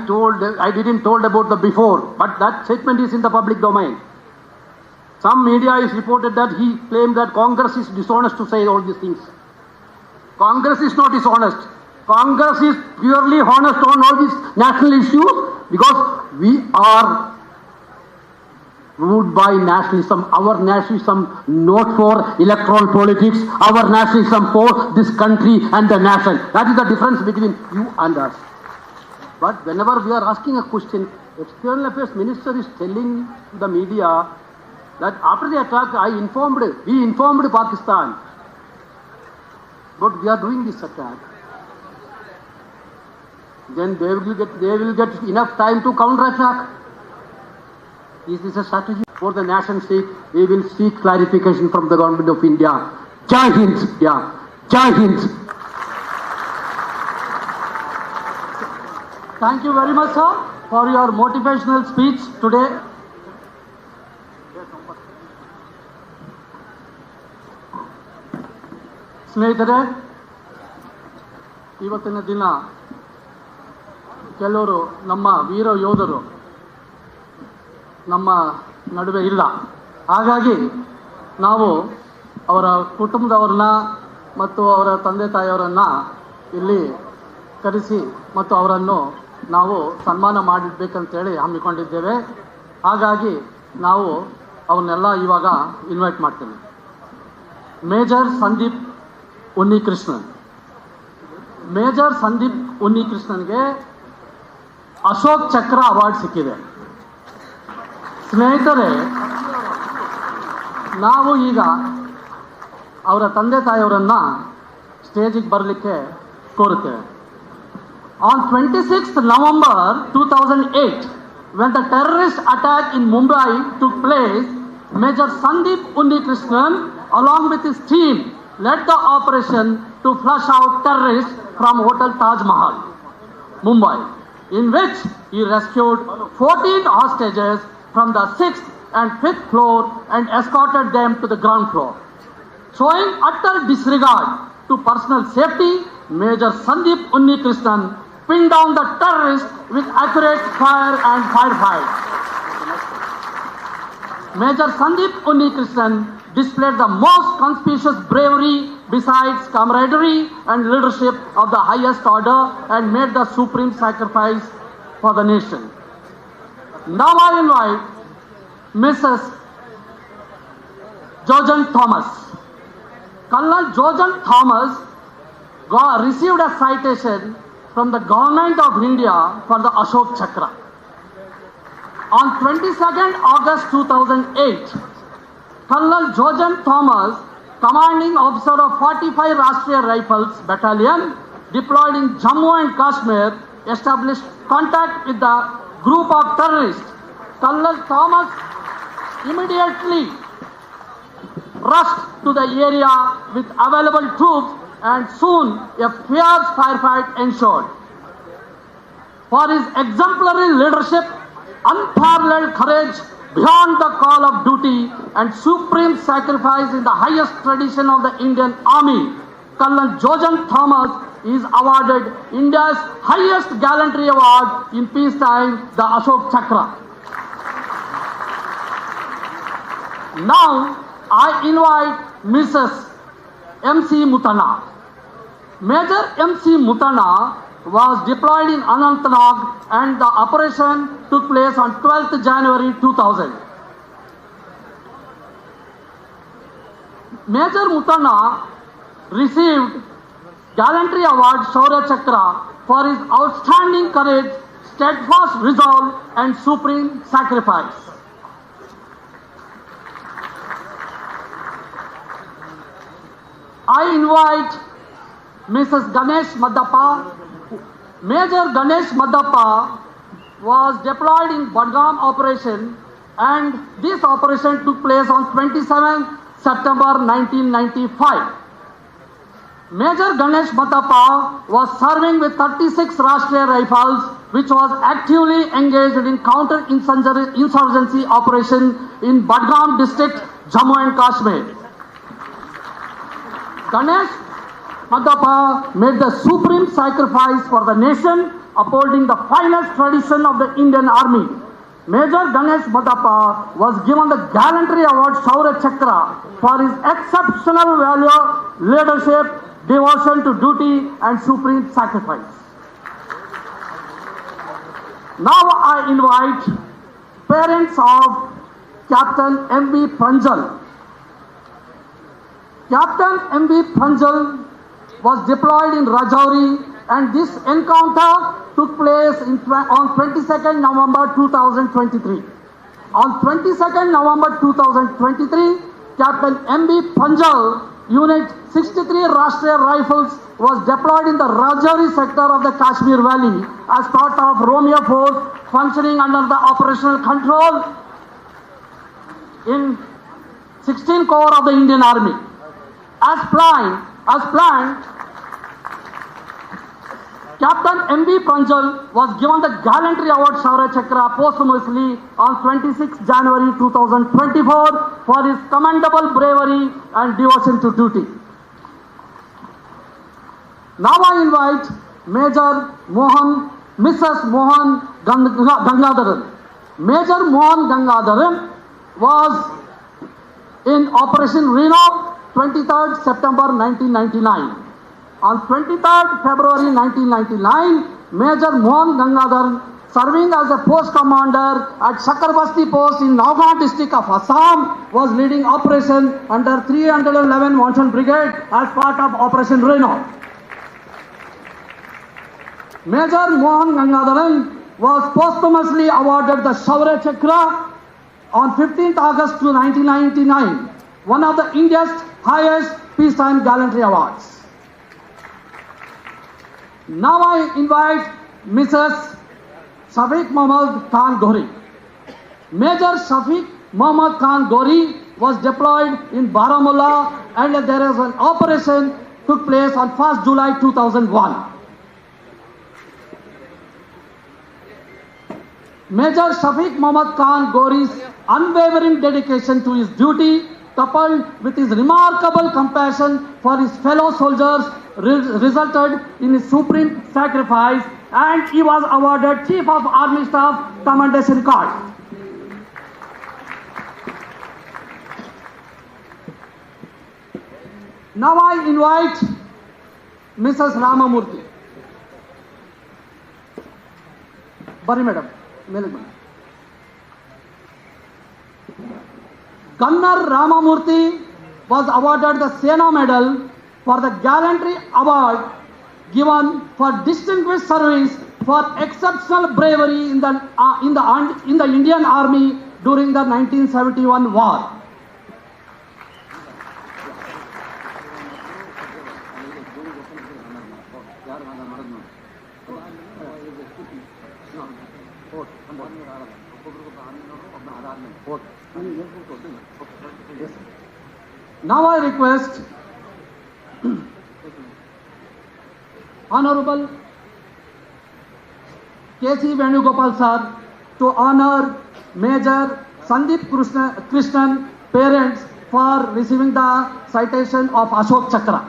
didn't told about the before, but that statement is in the public domain. Some media is reported that he claimed that Congress is dishonest to say all these things. Congress is not dishonest. Congress is purely honest on all these national issues because we are ruled by nationalism. Our nationalism not for electoral politics. Our nationalism for this country and the nation. That is the difference between you and us. But whenever we are asking a question, External Affairs Minister is telling the media that after the attack, we informed Pakistan. But we are doing this attack. Then they will get enough time to counter-attack. Is this a strategy? For the nation's sake, we will seek clarification from the government of India. Jai Hind, yeah. Jai Hind. Thank you very much, sir, for your motivational speech today. ಸ್ನೇಹಿತರೆ, ಇವತ್ತಿನ ದಿನ ಕೆಲವರು ನಮ್ಮ ವೀರ ಯೋಧರು ನಮ್ಮ ನಡುವೆ ಇಲ್ಲ. ಹಾಗಾಗಿ ನಾವು ಅವರ ಕುಟುಂಬದವ್ರನ್ನ ಮತ್ತು ಅವರ ತಂದೆ ತಾಯಿಯವರನ್ನು ಇಲ್ಲಿ ಕರೆಸಿ ಮತ್ತು ಅವರನ್ನು ನಾವು ಸನ್ಮಾನ ಮಾಡಿಡ್ಬೇಕಂತೇಳಿ ಹಮ್ಮಿಕೊಂಡಿದ್ದೇವೆ. ಹಾಗಾಗಿ ನಾವು ಅವನ್ನೆಲ್ಲ ಇವಾಗ ಇನ್ವೈಟ್ ಮಾಡ್ತೇವೆ. ಮೇಜರ್ ಸಂದೀಪ್ ಉನ್ನಿಕೃಷ್ಣನ್. ಮೇಜರ್ ಸಂದೀಪ್ ಉನ್ನಿಕೃಷ್ಣನ್ಗೆ ಅಶೋಕ್ ಚಕ್ರ ಅವಾರ್ಡ್ ಸಿಕ್ಕಿದೆ. ಸ್ನೇಹಿತರೆ, ನಾವು ಈಗ ಅವರ ತಂದೆ ತಾಯಿಯವರನ್ನ ಸ್ಟೇಜಿಗೆ ಬರಲಿಕ್ಕೆ ಕೋರುತ್ತೇವೆ. On 26th November 2008, when the terrorist attack in Mumbai took place, Major Sandeep Unnikrishnan, along with his team, led the operation to flush out terrorists from Hotel Taj Mahal, Mumbai, in which he rescued 14 hostages from the 6th and 5th floor and escorted them to the ground floor. Showing utter disregard to personal safety, Major Sandeep Unnikrishnan pinned down the terrorists with accurate fire and firefight. Major Sandeep Unnikrishnan displayed the most conspicuous bravery besides camaraderie and leadership of the highest order and made the supreme sacrifice for the nation. Now I invite Mrs. Jojan Thomas. Colonel Jojan Thomas received a citation from the Government of India for the Ashok Chakra. On 22nd August 2008, Colonel Jojan Thomas, commanding officer of 45 Rashtriya Rifles Battalion, deployed in Jammu and Kashmir, established contact with the group of terrorists. Colonel Thomas immediately rushed to the area with available troops, and soon a fierce firefight ensued. For his exemplary leadership, unparalleled courage beyond the call of duty, and supreme sacrifice in the highest tradition of the Indian Army, Colonel Jojan Thomas is awarded India's highest Gallantry Award in peacetime, the Ashok Chakra. Now, I invite Mrs. M.C. Mutana. Major M.C. Mutana was deployed in Anantnag and the operation took place on 12th January 2000. Major Mutana received Gallantry Award Shaurya Chakra for his outstanding courage, steadfast resolve and supreme sacrifice. I invite Mrs. Ganesh Madappa. Major Ganesh Madappa was deployed in Badgam operation, and this operation took place on 27 September 1995. Major Ganesh Madappa was serving with 36 Rashtriya Rifles, which was actively engaged in counter-insurgency operation in Badgam district, Jammu and Kashmir. Ganesh Madappa made the supreme sacrifice for the nation, upholding the finest tradition of the Indian Army. Major Ganesh Madappa was given the Gallantry Award Shaurya Chakra for his exceptional value, leadership, devotion to duty and supreme sacrifice. Now I invite parents of Captain M.V. Pranjal. Captain M.V. Pranjal was deployed in Rajouri, and this encounter took place on 22nd November 2023. On 22nd November 2023, Captain M.V. Pranjal, Unit 63 Rashtriya Rifles, was deployed in the Rajouri sector of the Kashmir Valley as part of Romeo Force functioning under the operational control in 16th Corps of the Indian Army. As planned, Captain M.V. Pranjal was given the Gallantry Award Shaurya Chakra posthumously on 26 January 2024 for his commendable bravery and devotion to duty. Now I invite Mrs. Mohan Gangadharan. Major Mohan Gangadharan was in Operation Reno 23rd September 1999. On 23rd February 1999, Major Mohan Gangadharan, serving as a post commander at Shakarbasti post in Lokmat district of Assam, was leading operation under 311 Monsoon Brigade as part of Operation Reno. Major Mohan Gangadharan was posthumously awarded the Shaurya Chakra on 15th August 1999 one of the India's highest peacetime gallantry awards. Now I invite Mrs. Shafiq Mohammad Khan Ghori. Major Shafiq Mohammad Khan Ghori was deployed in Baramulla, and there is an operation took place on 1st July 2001. Major Shafiq Mohammad Khan Ghori's unwavering dedication to his duty, coupled with his remarkable compassion for his fellow soldiers, resulted in his supreme sacrifice, and he was awarded Chief of Army Staff Commendation Card. Now I invite Mrs. Ramamurthy. Bari madam. Gunner Ramamurthy was awarded the Sena Medal for the Gallantry Award given for distinguished service for exceptional bravery in the Indian Army during the 1971 war. Now I request Honorable K.C. Venugopal sir to honor Major Sandeep Krishnan parents for receiving the citation of Ashok Chakra.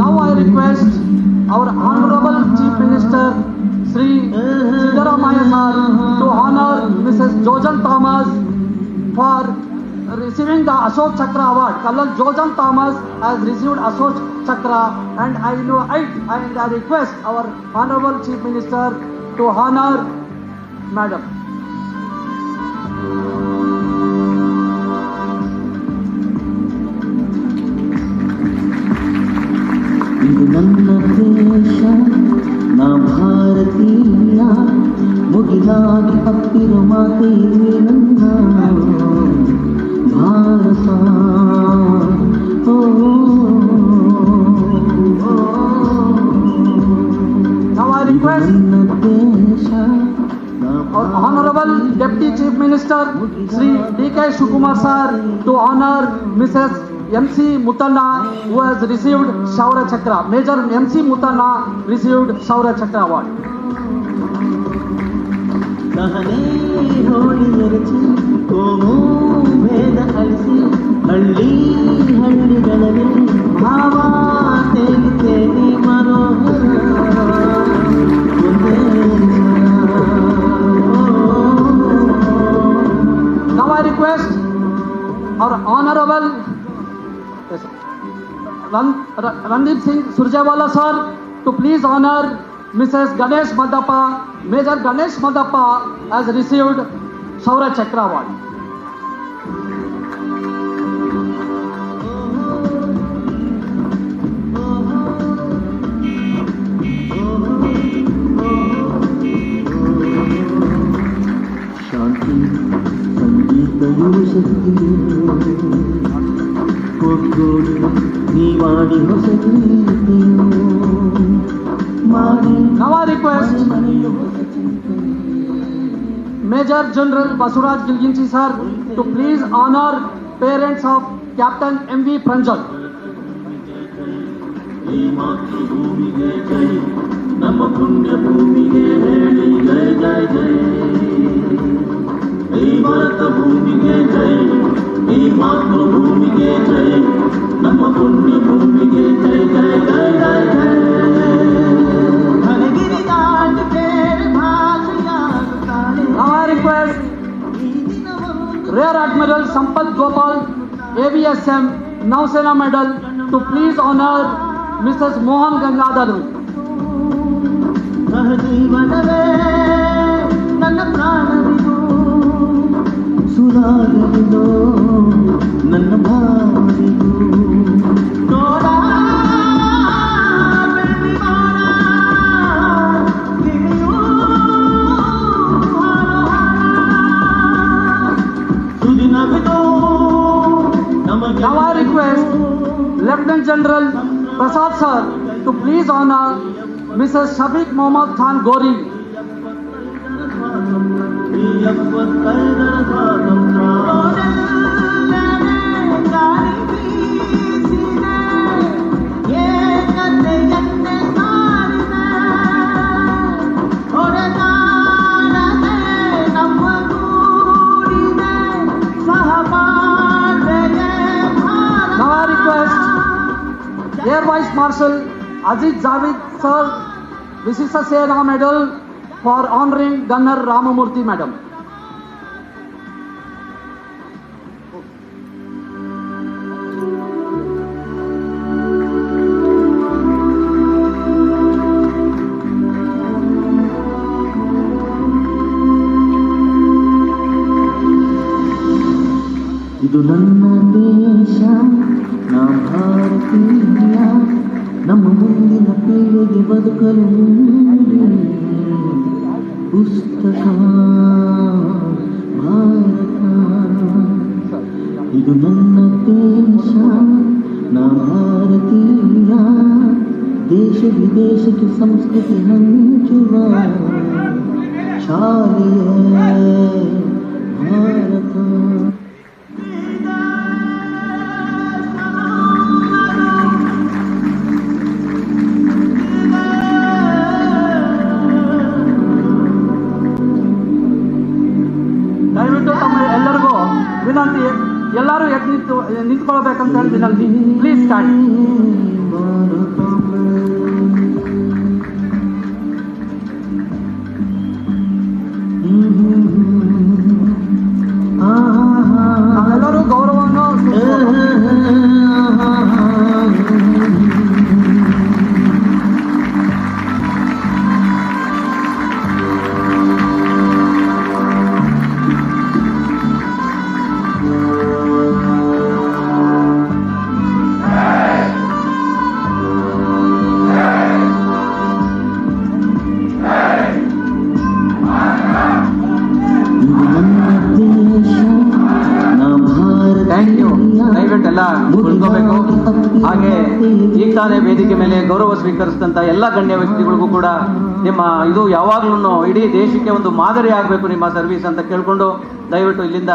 Now I request our Honorable Chief Minister Sri Siddaramaiah sir to honor Mrs. Jojan Thomas for receiving the Ashok Chakra Award. Colonel Jojan Thomas has received Ashok Chakra, and I request our Honorable Chief Minister to honor Madam. ಇದು ನನ್ನ ದೇಶ ನಾ ಭಾರತೀಯ ಮುಗಿಲಾಗಿ ತಪ್ಪಿರೋ ಮಾತೆ ನನ್ನ Bharat Now I request our Honorable Deputy Chief Minister Sri D.K. Shukumar sir to honor Mrs. M.C. Mutanna, who has received Shaurya Chakra. Major M.C. Mutanna received Shaurya Chakra Award. ಸಹನೆ ಹೋಳಿ ಎರಚಿ ಕೋಮು ಭೇದ ಅಳಿಸಿ ಹಳ್ಳಿ ಹಳ್ಳಿಗಳಲ್ಲಿ ಭಾವ ತೇಲಿ ಮನೋಹರ Now I request our Honorable Randeep Singh Surjewala sir to please honor Mrs. Ganesh Madappa. Major Ganesh Madappa has received Shaurya Chakra Award. ಶಾಂತಿ ಸಂಗೀತವೂ ಶಕ್ತಿಯು ಕೊಟ್ಟೋಡು ನೀವಾಡಿ ಹೊಸ ಗೀತೆಯು ಮಾಡಿ Now I request Major General Basuraj Gilginchi sir to please honor parents of Captain M.V. Pranjal. ಈ ಮಾತೃಭೂಮಿಗೆ ಜೈ, ನಮ್ಮ ಪುಣ್ಯ ಭೂಮಿಗೆ ಹೇಳಿ ಜೈ ಜೈ ಜೈ. ಈ ಭಾರತ ಭೂಮಿಗೆ ಜೈ, ಈ ಮಾತೃಭೂಮಿಗೆ ಜೈ, ನಮ್ಮ ಪುಣ್ಯ ಭೂಮಿಗೆ ಜೈ ಜೈ ಜೈ ಜೈ ಜೈ. ಹಣಗಿರಿ ದಾಟಿ ಬೇರೆ ಭಾಷೆಯಾಗುತ್ತಾಳೆ. Now I request Rear Admiral Sampath Gopal, AVSM, Nausena Medal, to please honor Mrs. Mohan Gangadharu. ಸಹಜೀವನವೇ ನನ್ನ ಪ್ರಾಣವಿದು, ಸುರಾಗಲಿದೋ ನನ್ನ ಭಾವಿದು. ನೋಡ ಬೆಳ್ಳಿ ಮಾಡ ಗಿಳಿಯೂ ಸುದಿನವಿದು ನಮಗೆ. Now I request Lieutenant General Prasad sir to please honor Mrs. Shafiq Mohammad Khan Gori. ಈ 75ರ ಸ್ವಾತಂತ್ರ್ಯ ಗಾಳಿ ಬೀಸಿದೆ, ಏಕತೆಯನ್ನೇ ಸಾರಿದೆ, ಹೊಡೆದಾಡದೆ ನಮ್ಮ ಗೂಡಿದೆ, ಸಹಬಾಳ್ವೆಯೇ Bharat. Now I request Air Vice Marshal Ajit Javid sir, Vishisha Sena Medal for honoring Gunner Ramamurthy madam. ಇದು ನನ್ನ ದೇಶ, ನಾ ಭಾರತೀಯ, ನಮ್ಮ ಮುಂದಿನ ಪೀಳಿಗೆ ಬದುಕಲು ನೀಡಿ ಪುಸ್ತಕ ಭಾರತ. ಇದು ನನ್ನ ದೇಶ, ನಾ ಭಾರತೀಯ, ದೇಶ ವಿದೇಶಕ್ಕೆ ಸಂಸ್ಕೃತಿ ಹಂಚುವ ಶಾಲೆಯೇ ಭಾರತ. ದಯವಿಟ್ಟು ತಮ್ಮ ಎಲ್ಲರಿಗೂ ವಿನಂತಿ, ಎಲ್ಲರೂ ಎದ್ದು ನಿಂತ್ಕೊಳ್ಬೇಕಂತ ಹೇಳಿ ವಿನಂತಿ. Please stand. ನಾವೆಲ್ಲರೂ ಗೌರವವನ್ನು ದಯವಿಟ್ಟೆಲ್ಲ ಕುಳಿತುಕೋಬೇಕು. ಹಾಗೆ ಈಗ ತಾನೇ ವೇದಿಕೆ ಮೇಲೆ ಗೌರವ ಸ್ವೀಕರಿಸಿದಂತ ಎಲ್ಲ ಗಣ್ಯ ವ್ಯಕ್ತಿಗಳಿಗೂ ಕೂಡ ನಿಮ್ಮ ಇದು ಯಾವಾಗ್ಲೂ ಇಡೀ ದೇಶಕ್ಕೆ ಒಂದು ಮಾದರಿ ಆಗಬೇಕು ನಿಮ್ಮ ಸರ್ವಿಸ್ ಅಂತ ಕೇಳ್ಕೊಂಡು ದಯವಿಟ್ಟು ಇಲ್ಲಿಂದ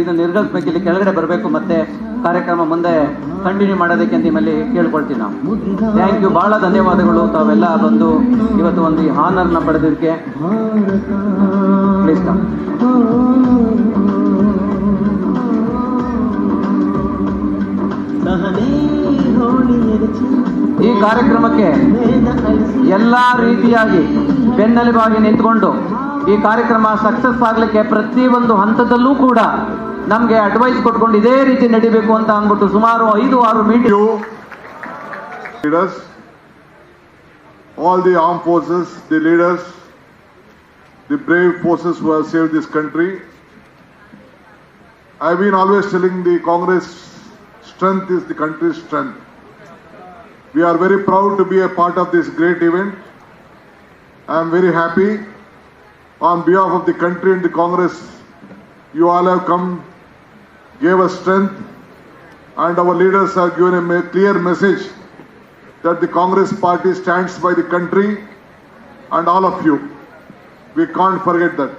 ಇದು ನಿರ್ಗಮಿಸಬೇಕು, ಇಲ್ಲಿ ಕೆಳಗಡೆ ಬರಬೇಕು, ಮತ್ತೆ ಕಾರ್ಯಕ್ರಮ ಮುಂದೆ ಕಂಟಿನ್ಯೂ ಮಾಡೋದಕ್ಕೆ ನಿಮ್ಮಲ್ಲಿ ಕೇಳ್ಕೊಳ್ತೀವಿ ನಾವು. ಥ್ಯಾಂಕ್ ಯು, ಬಹಳ ಧನ್ಯವಾದಗಳು ತಾವೆಲ್ಲ ಬಂದು ಇವತ್ತು ಒಂದು ಈ ಹಾನರ್ನ ಪಡೆದಕ್ಕೆ. Please come. ಈ ಕಾರ್ಯಕ್ರಮಕ್ಕೆ ಎಲ್ಲಾ ರೀತಿಯಾಗಿ ಬೆನ್ನೆಲುಬಾಗಿ ನಿಂತ್ಕೊಂಡು ಈ ಕಾರ್ಯಕ್ರಮ ಸಕ್ಸಸ್ ಆಗ್ಲಿಕ್ಕೆ ಪ್ರತಿಯೊಂದು ಹಂತದಲ್ಲೂ ಕೂಡ ನಮ್ಗೆ ಅಡ್ವೈಸ್ ಕೊಟ್ಕೊಂಡು ಇದೇ ರೀತಿ ನಡಿಬೇಕು ಅಂತ ಅಂದ್ಬಿಟ್ಟು ಸುಮಾರು 5-6 meeting. Leaders, all the armed forces, the leaders, the brave forces who have saved this country. I've been always telling the Congress strength is the country's strength. We are very proud to be a part of this great event. I am very happy on behalf of the country and the Congress. You all have come, gave us strength, and our leaders have given a clear message that the Congress party stands by the country and all of you. We can't forget that.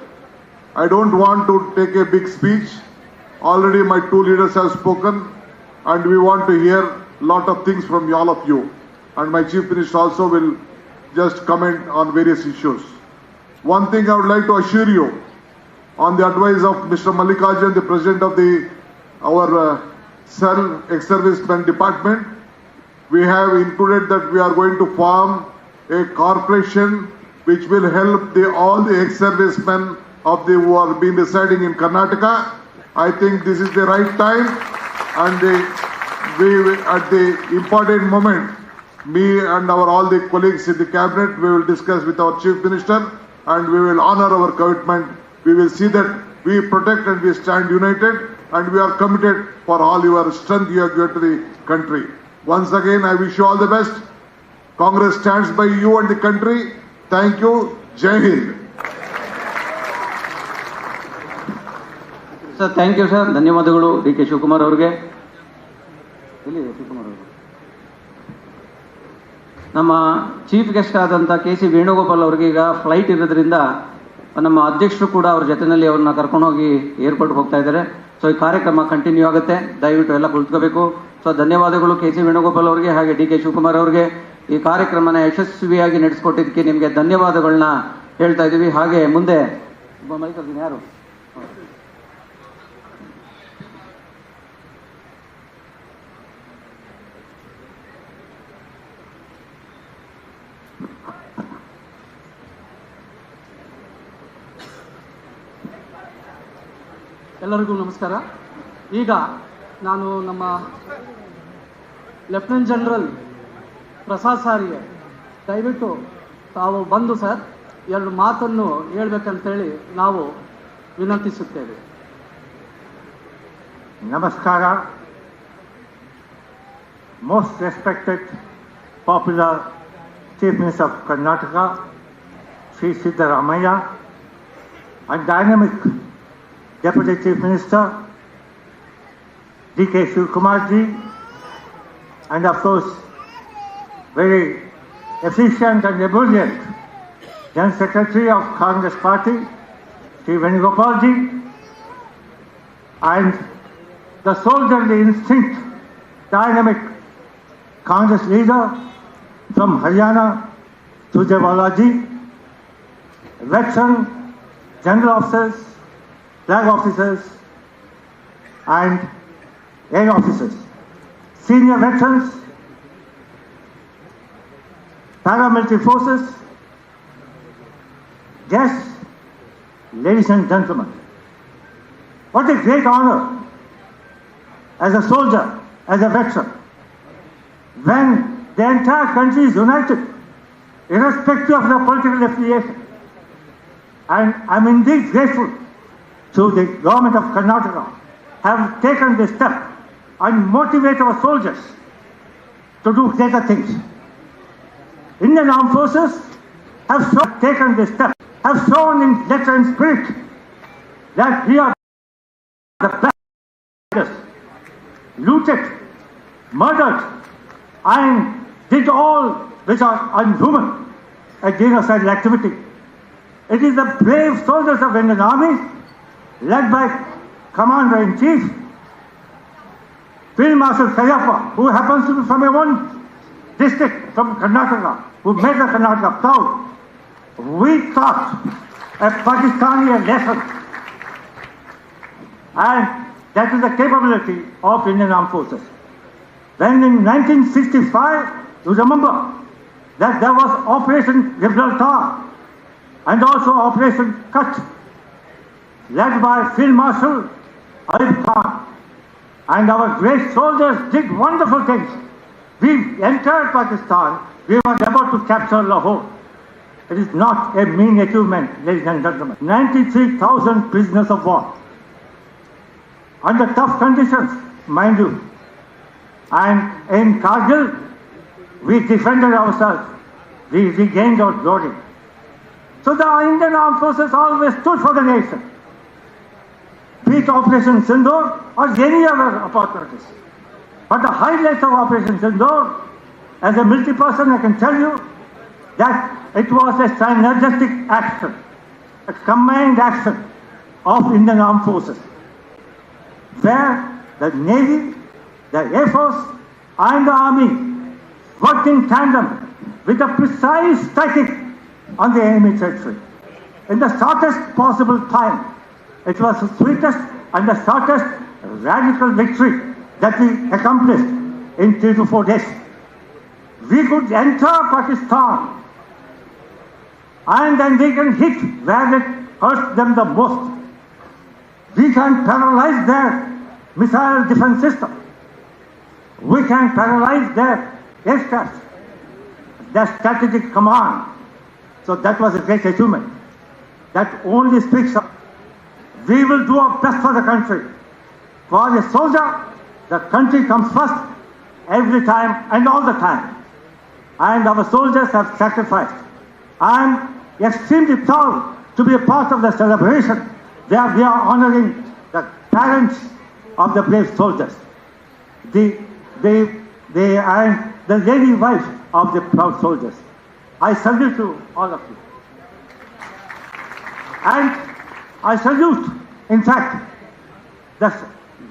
I don't want to take a big speech. Already my two leaders have spoken, and we want to hear a lot of things from all of you. And my Chief Minister also will just comment on various issues. One thing I would like to assure you, on the advice of Mr. Mallikarjun, the President of our cell ex-servicemen department, we have included that we are going to form a corporation which will help all the ex-servicemen who are been residing in Karnataka. I think this is the right time, and at the important moment, me and all the colleagues in the cabinet, we will discuss with our Chief Minister, and we will honor our commitment. We will see that we protect and we stand united, and we are committed for all your strength you have given to the country. Once again, I wish you all the best. Congress stands by you and the country. Thank you. Jai Hind. Sir, thank you sir. ಧನ್ಯವಾದಗಳು D K Shivakumar ಅವರಿಗೆ. ನಮ್ಮ chief guest ಆದಂಥ K C Venugopal ಅವರಿಗೆ ಈಗ flight ಇರೋದ್ರಿಂದ ನಮ್ಮ ಅಧ್ಯಕ್ಷರು ಕೂಡ ಅವ್ರ ಜೊತೆಯಲ್ಲಿ ಅವ್ರನ್ನ ಕರ್ಕೊಂಡೋಗಿ ಏರ್ಪೋರ್ಟ್ಗೆ ಹೋಗ್ತಾ ಇದ್ದಾರೆ. ಸೊ ಈ ಕಾರ್ಯಕ್ರಮ ಕಂಟಿನ್ಯೂ ಆಗುತ್ತೆ. ದಯವಿಟ್ಟು ಎಲ್ಲ ಕುಳಿತುಕೋಬೇಕು. ಸೊ ಧನ್ಯವಾದಗಳು ಕೆ ಸಿ ವೇಣುಗೋಪಾಲ್ ಅವರಿಗೆ ಹಾಗೆ ಡಿ ಕೆ ಶಿವಕುಮಾರ್ ಅವರಿಗೆ. ಈ ಕಾರ್ಯಕ್ರಮನ ಯಶಸ್ವಿಯಾಗಿ ನಡೆಸ್ಕೊಟ್ಟಿದ್ದಕ್ಕೆ ನಿಮಗೆ ಧನ್ಯವಾದಗಳನ್ನ ಹೇಳ್ತಾ ಇದ್ದೀವಿ. ಹಾಗೆ ಮುಂದೆ ಯಾರು ಎಲ್ಲರಿಗೂ ನಮಸ್ಕಾರ. ಈಗ ನಾನು ನಮ್ಮ ಲೆಫ್ಟಿನೆಂಟ್ ಜನರಲ್ ಪ್ರಸಾದ್ ಸಾರಿಗೆ ದಯವಿಟ್ಟು ತಾವು ಬಂದು ಸರ್ ಎರಡು ಮಾತನ್ನು ಹೇಳ್ಬೇಕಂತೇಳಿ ನಾವು ವಿನಂತಿಸುತ್ತೇವೆ. ನಮಸ್ಕಾರ. Most respected popular Chief Minister of Karnataka, Sri Siddaramaiah, and dynamic Deputy Chief Minister D.K. Shivkumarji, and of course very efficient and ebullient General Secretary of Congress Party, Sri Venugopalji, and the soldierly instinct, dynamic Congress leader from Haryana, Surjewalaji, veteran general officers, flag officers, and air officers, senior veterans, paramilitary forces, guests, ladies and gentlemen. What a great honor as a soldier, as a veteran, when the entire country is united, irrespective of their political affiliation. And I'm indeed grateful to the government of Karnataka have taken this step and motivate our soldiers to do greater things. Indian Armed Forces have taken this step, have shown in letter and spirit that we are the best, looted, murdered, and did all which are unhuman, a genocidal activity. It is the brave soldiers of Indian Army, led by Commander-in-Chief, Field Marshal Kayappa, who happens to be from a one district from Karnataka, who made the Karnataka proud. We taught a Pakistani a lesson, and that is the capability of Indian Armed Forces. When in 1965, you remember that there was Operation Gibraltar and also Operation Cut, led by Field Marshal Ayub Khan. And our great soldiers did wonderful things. We entered Pakistan, we were about to capture Lahore. It is not a mean achievement, ladies and gentlemen. 93,000 prisoners of war, under tough conditions, mind you. And in Kargil, we defended ourselves. We regained our glory. So the Indian Armed Forces always stood for the nation. Be it Operation Sindoor or any other opportunities. But the highlights of Operation Sindoor, as a military person, I can tell you that it was a synergistic action. a combined action of Indian Armed Forces, where the Navy, the Air Force and the Army worked in tandem with a precise striking on the enemy territory in the shortest possible time. It was the sweetest and the shortest radical victory that we accomplished in 3 to 4 days. We could enter Pakistan and then we can hit where it hurts them the most. We can paralyze their missile defense system. We can paralyze their aircraft, their strategic command. So that was a great achievement. That only speaks of we will do our best for the country. For a soldier, the country comes first every time and all the time. And our soldiers have sacrificed. I am extremely proud to be a part of the celebration where we are honoring the parents of the brave soldiers, the lady wife of the proud soldiers. I salute to all of you. And I salute, in fact, the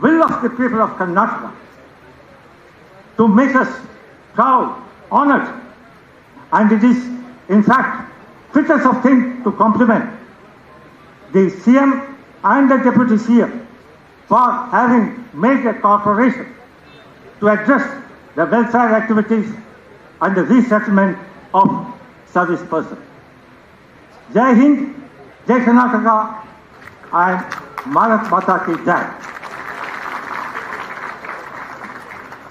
will of the people of Karnataka to make us proud, honored, and it is, in fact, fittest of thing to compliment the CM and the Deputy CM for having made a corporation to address the welfare activities and the resettlement of service persons. Jai Hind, Jai Karnataka, and Bharat Mata Ki Jai.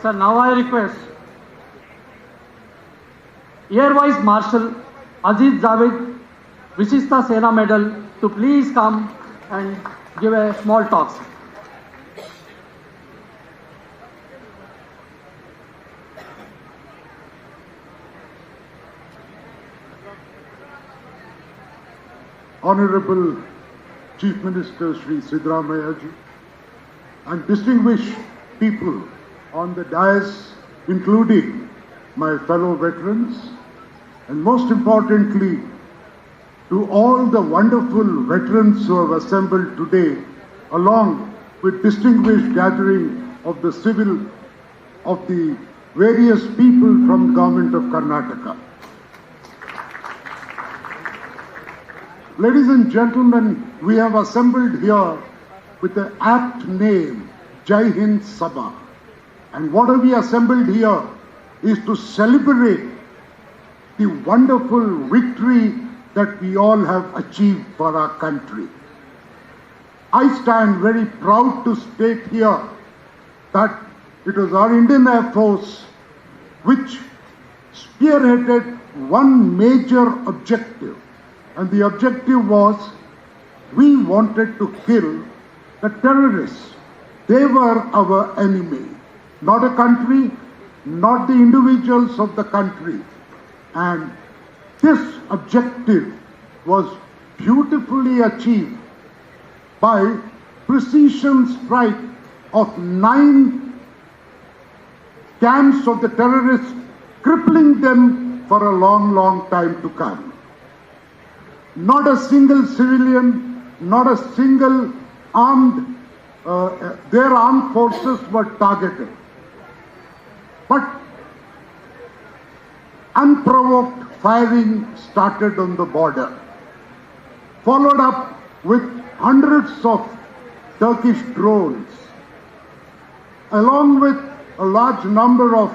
Sir, now I request Air Vice Marshal Aziz Javed, Vishishta Sena Medal, to please come and give a small talk. Honorable Chief Minister Shri Siddaramaiah ji, and distinguished people on the dais, including my fellow veterans, and most importantly, to all the wonderful veterans who have assembled today, along with distinguished gathering of the various people from the government of Karnataka. Ladies and gentlemen, we have assembled here with the apt name, Jai Hind Sabha. And what have we assembled here is to celebrate the wonderful victory that we all have achieved for our country. I stand very proud to state here that it was our Indian Air Force which spearheaded one major objective. And the objective was, we wanted to kill the terrorists. They were our enemy, not a country, not the individuals of the country. And this objective was beautifully achieved by precision strike of 9 camps of the terrorists, crippling them for a long, long time to come. Not a single civilian, not a single their armed forces were targeted. But unprovoked firing started on the border, followed up with hundreds of Turkish drones, along with a large number of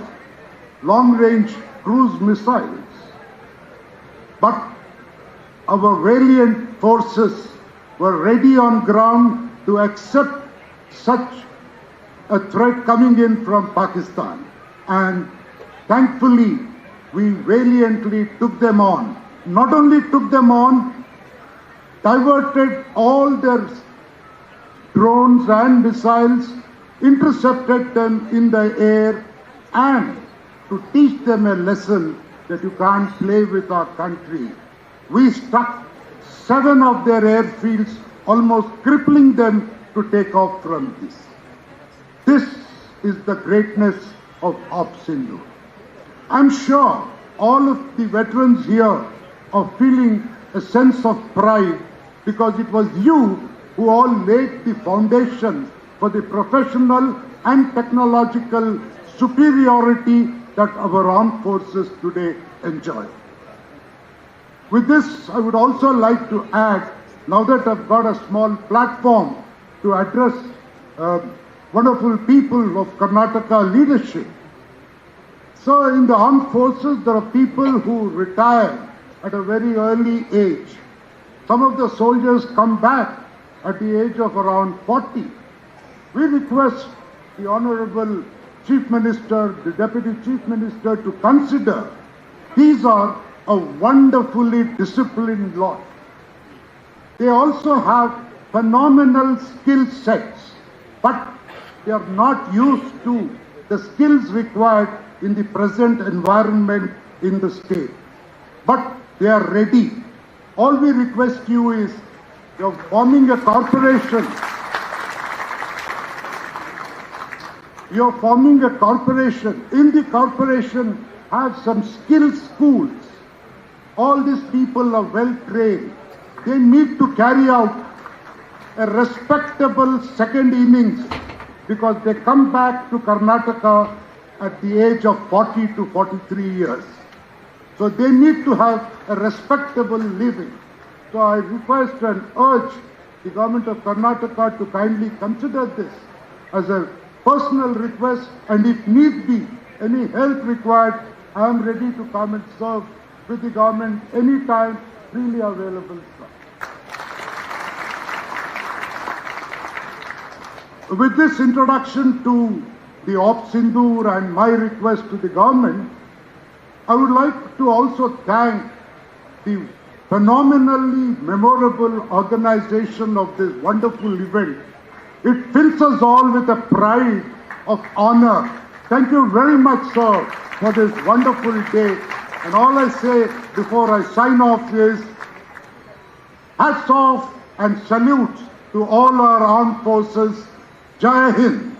long-range cruise missiles. But our valiant forces were ready on ground to accept such a threat coming in from Pakistan. And thankfully, we valiantly took them on. Not only took them on, diverted all their drones and missiles, intercepted them in the air, and to teach them a lesson that you can't play with our country, we struck 7 of their airfields, almost crippling them to take off from this. This is the greatness of Op Sindhu. I'm sure all of the veterans here are feeling a sense of pride because it was you who all laid the foundation for the professional and technological superiority that our armed forces today enjoy. With this, I would also like to add, now that I've got a small platform to address wonderful people of Karnataka leadership. So in the armed forces, there are people who retire at a very early age. Some of the soldiers come back at the age of around 40. We request the Honorable Chief Minister, the Deputy Chief Minister to consider these are a wonderfully disciplined lot. They also have phenomenal skill sets, but they are not used to the skills required in the present environment in the state. But they are ready. All we request you is, you're forming a corporation. You're forming a corporation. In the corporation, have some skill schools. All these people are well trained. They need to carry out a respectable second innings because they come back to Karnataka at the age of 40 to 43 years. So they need to have a respectable living. So I request and urge the government of Karnataka to kindly consider this as a personal request, and if need be, any help required, I am ready to come and serve with the government anytime, freely available, sir. With this introduction to the Op Sindoor and my request to the government, I would like to also thank the phenomenally memorable organization of this wonderful event. It fills us all with a pride of honor. Thank you very much, sir, for this wonderful day. And all I say before I sign off is, hats off and salute to all our armed forces. Jai Hind.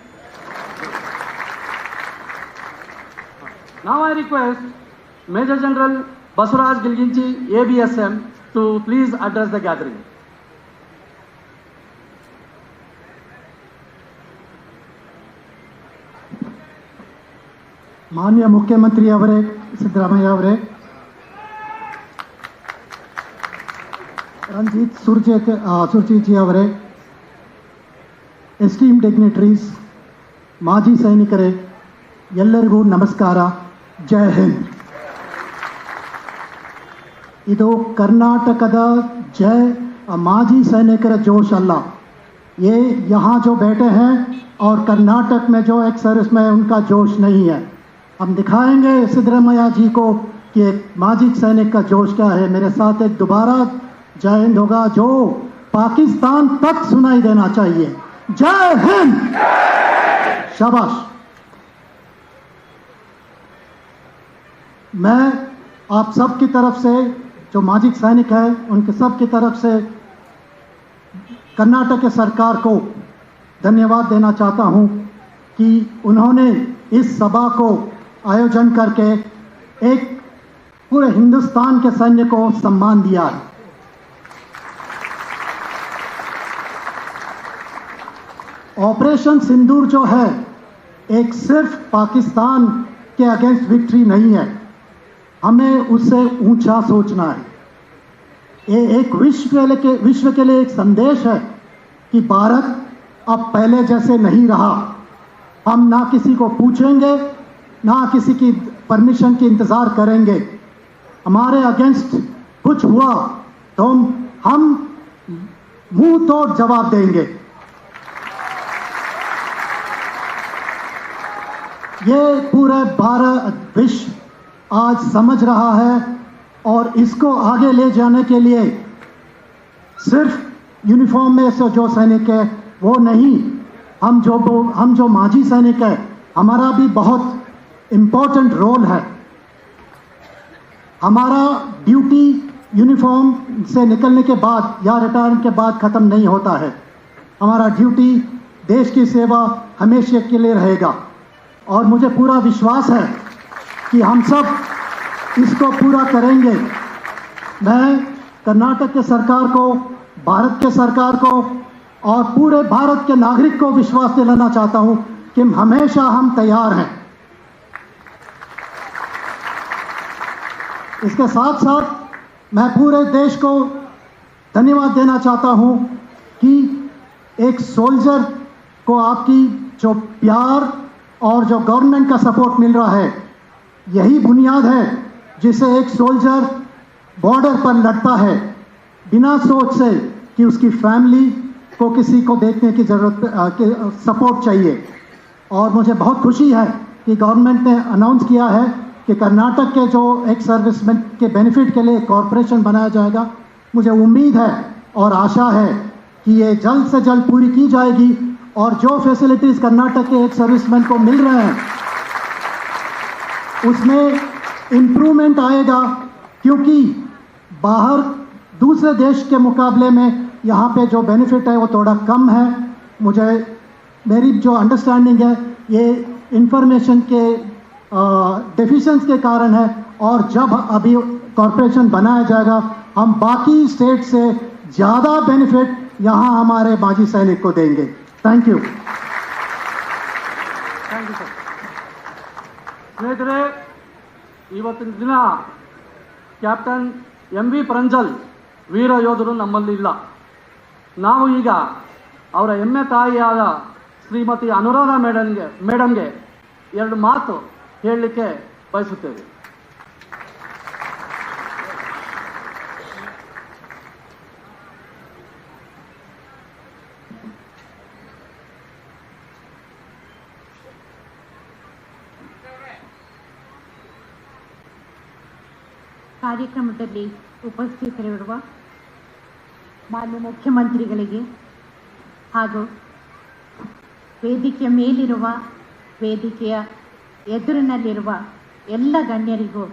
Now I request Major General Basuraj Gilginchi, ABSM, to please address the gathering. ಮಾನ್ಯ ಮುಖ್ಯಮಂತ್ರಿ ಅವರೇ, ಸಿದ್ದರಾಮಯ್ಯ ಅವರೇ, ರಣಜಿತ್ ಸುರ್ಜೇಜಿ ಅವರೇ, esteem dignitaries, ಮಾಜಿ ಸೈನಿಕರೇ, ಎಲ್ಲರಿಗೂ ನಮಸ್ಕಾರ. ಜೈ ಹಿಂದ್. ಇದು कर्नाटकದ जय माजी सैनिकर जोश अल्लाह, ये यहाँ जो बैठे हैं और कर्नाटक में जो एक सर्विस में उनका जोश नहीं है. हम दिखाएंगे सिद्धरामैया जी को कि एक माजी सैनिक का जोश क्या है. मेरे साथ एक दोबारा जय हिंद होगा जो पाकिस्तान तक सुनाई देना चाहिए. जय हिंद. शाबाश. मैं आप सब की तरफ से, जो माजी सैनिक है उनके सब की तरफ से कर्नाटक के सरकार को धन्यवाद देना चाहता हूं कि उन्होंने इस सभा को आयोजन करके एक पूरे हिंदुस्तान के सैन्य को सम्मान दिया है. ऑपरेशन सिंदूर जो है एक सिर्फ पाकिस्तान के अगेंस्ट विक्ट्री नहीं है, हमें उससे ऊंचा सोचना है. ये एक विश्व के लिए एक संदेश है कि भारत अब पहले जैसे नहीं रहा. हम ना किसी को पूछेंगे, ना किसी की परमिशन की इंतजार करेंगे. हमारे अगेंस्ट कुछ हुआ तो हम मुंह तोड़ जवाब देंगे. ये पूरे भारत विश्व आज समझ रहा है और इसको आगे ले जाने के लिए सिर्फ यूनिफॉर्म में से जो सैनिक है वो नहीं, हम जो माजी सैनिक है हमारा भी बहुत इम्पोर्टेंट रोल है. हमारा ड्यूटी यूनिफॉर्म से निकलने के बाद या रिटायरमेंट के बाद ख़त्म नहीं होता है. हमारा ड्यूटी देश की सेवा हमेशा के लिए रहेगा और मुझे पूरा विश्वास है कि हम सब इसको पूरा करेंगे. मैं कर्नाटक के सरकार को भारत के सरकार को और पूरे भारत के नागरिक को विश्वास दिलाना चाहता हूं कि हमेशा हम तैयार हैं। इसके साथ साथ मैं पूरे देश को धन्यवाद देना चाहता हूं कि एक सोल्जर को आपकी जो प्यार और जो गवर्नमेंट का सपोर्ट मिल रहा है, यही बुनियाद है जिसे एक सोल्जर बॉर्डर पर लड़ता है बिना सोच से कि उसकी फैमिली को किसी को देखने की जरूरत, सपोर्ट चाहिए। और मुझे बहुत खुशी है कि गवर्नमेंट ने अनाउंस किया है कि कर्नाटक के जो एक्स सर्विसमैन के बेनिफिट के लिए कॉरपोरेशन बनाया जाएगा। मुझे उम्मीद है और आशा है कि ये जल्द से जल्द पूरी की जाएगी और जो फैसिलिटीज कर्नाटक के एक्स सर्विसमैन को मिल रहे हैं उसमें इम्प्रूवमेंट आएगा, क्योंकि बाहर दूसरे देश के मुकाबले में यहाँ पे जो बेनिफिट है वो थोड़ा कम है। मेरी जो अंडरस्टैंडिंग है ये इंफॉर्मेशन के डेफिशिएंसी के कारण है, और जब अभी कॉरपोरेशन बनाया जाएगा हम बाकी स्टेट से ज़्यादा बेनिफिट यहाँ हमारे माजी सैनिक को देंगे। Thank you. ಸ್ನೇಹಿತರೆ, ಇವತ್ತಿನ ದಿನ ಕ್ಯಾಪ್ಟನ್ MV ಪ್ರಂಜಲ್ ವೀರ ಯೋಧರು ನಮ್ಮಲ್ಲಿ ಇಲ್ಲ. ನಾವು ಈಗ ಅವರ ಹೆಮ್ಮೆ ತಾಯಿಯಾದ ಶ್ರೀಮತಿ ಅನುರಾಧ ಮೇಡಮ್ಗೆ ಎರಡು ಮಾತು ಹೇಳಲಿಕ್ಕೆ ಬಯಸುತ್ತೇವೆ. ಕಾರ್ಯಕ್ರಮದಲ್ಲಿ ಉಪಸ್ಥಿತರಿರುವ ಮಾನ್ಯ ಮುಖ್ಯಮಂತ್ರಿಗಳಿಗೆ ಹಾಗೂ ವೇದಿಕೆಯ ಮೇಲಿರುವ ವೇದಿಕೆಯ ಎದುರಿನಲ್ಲಿರುವ ಎಲ್ಲ ಗಣ್ಯರಿಗೂ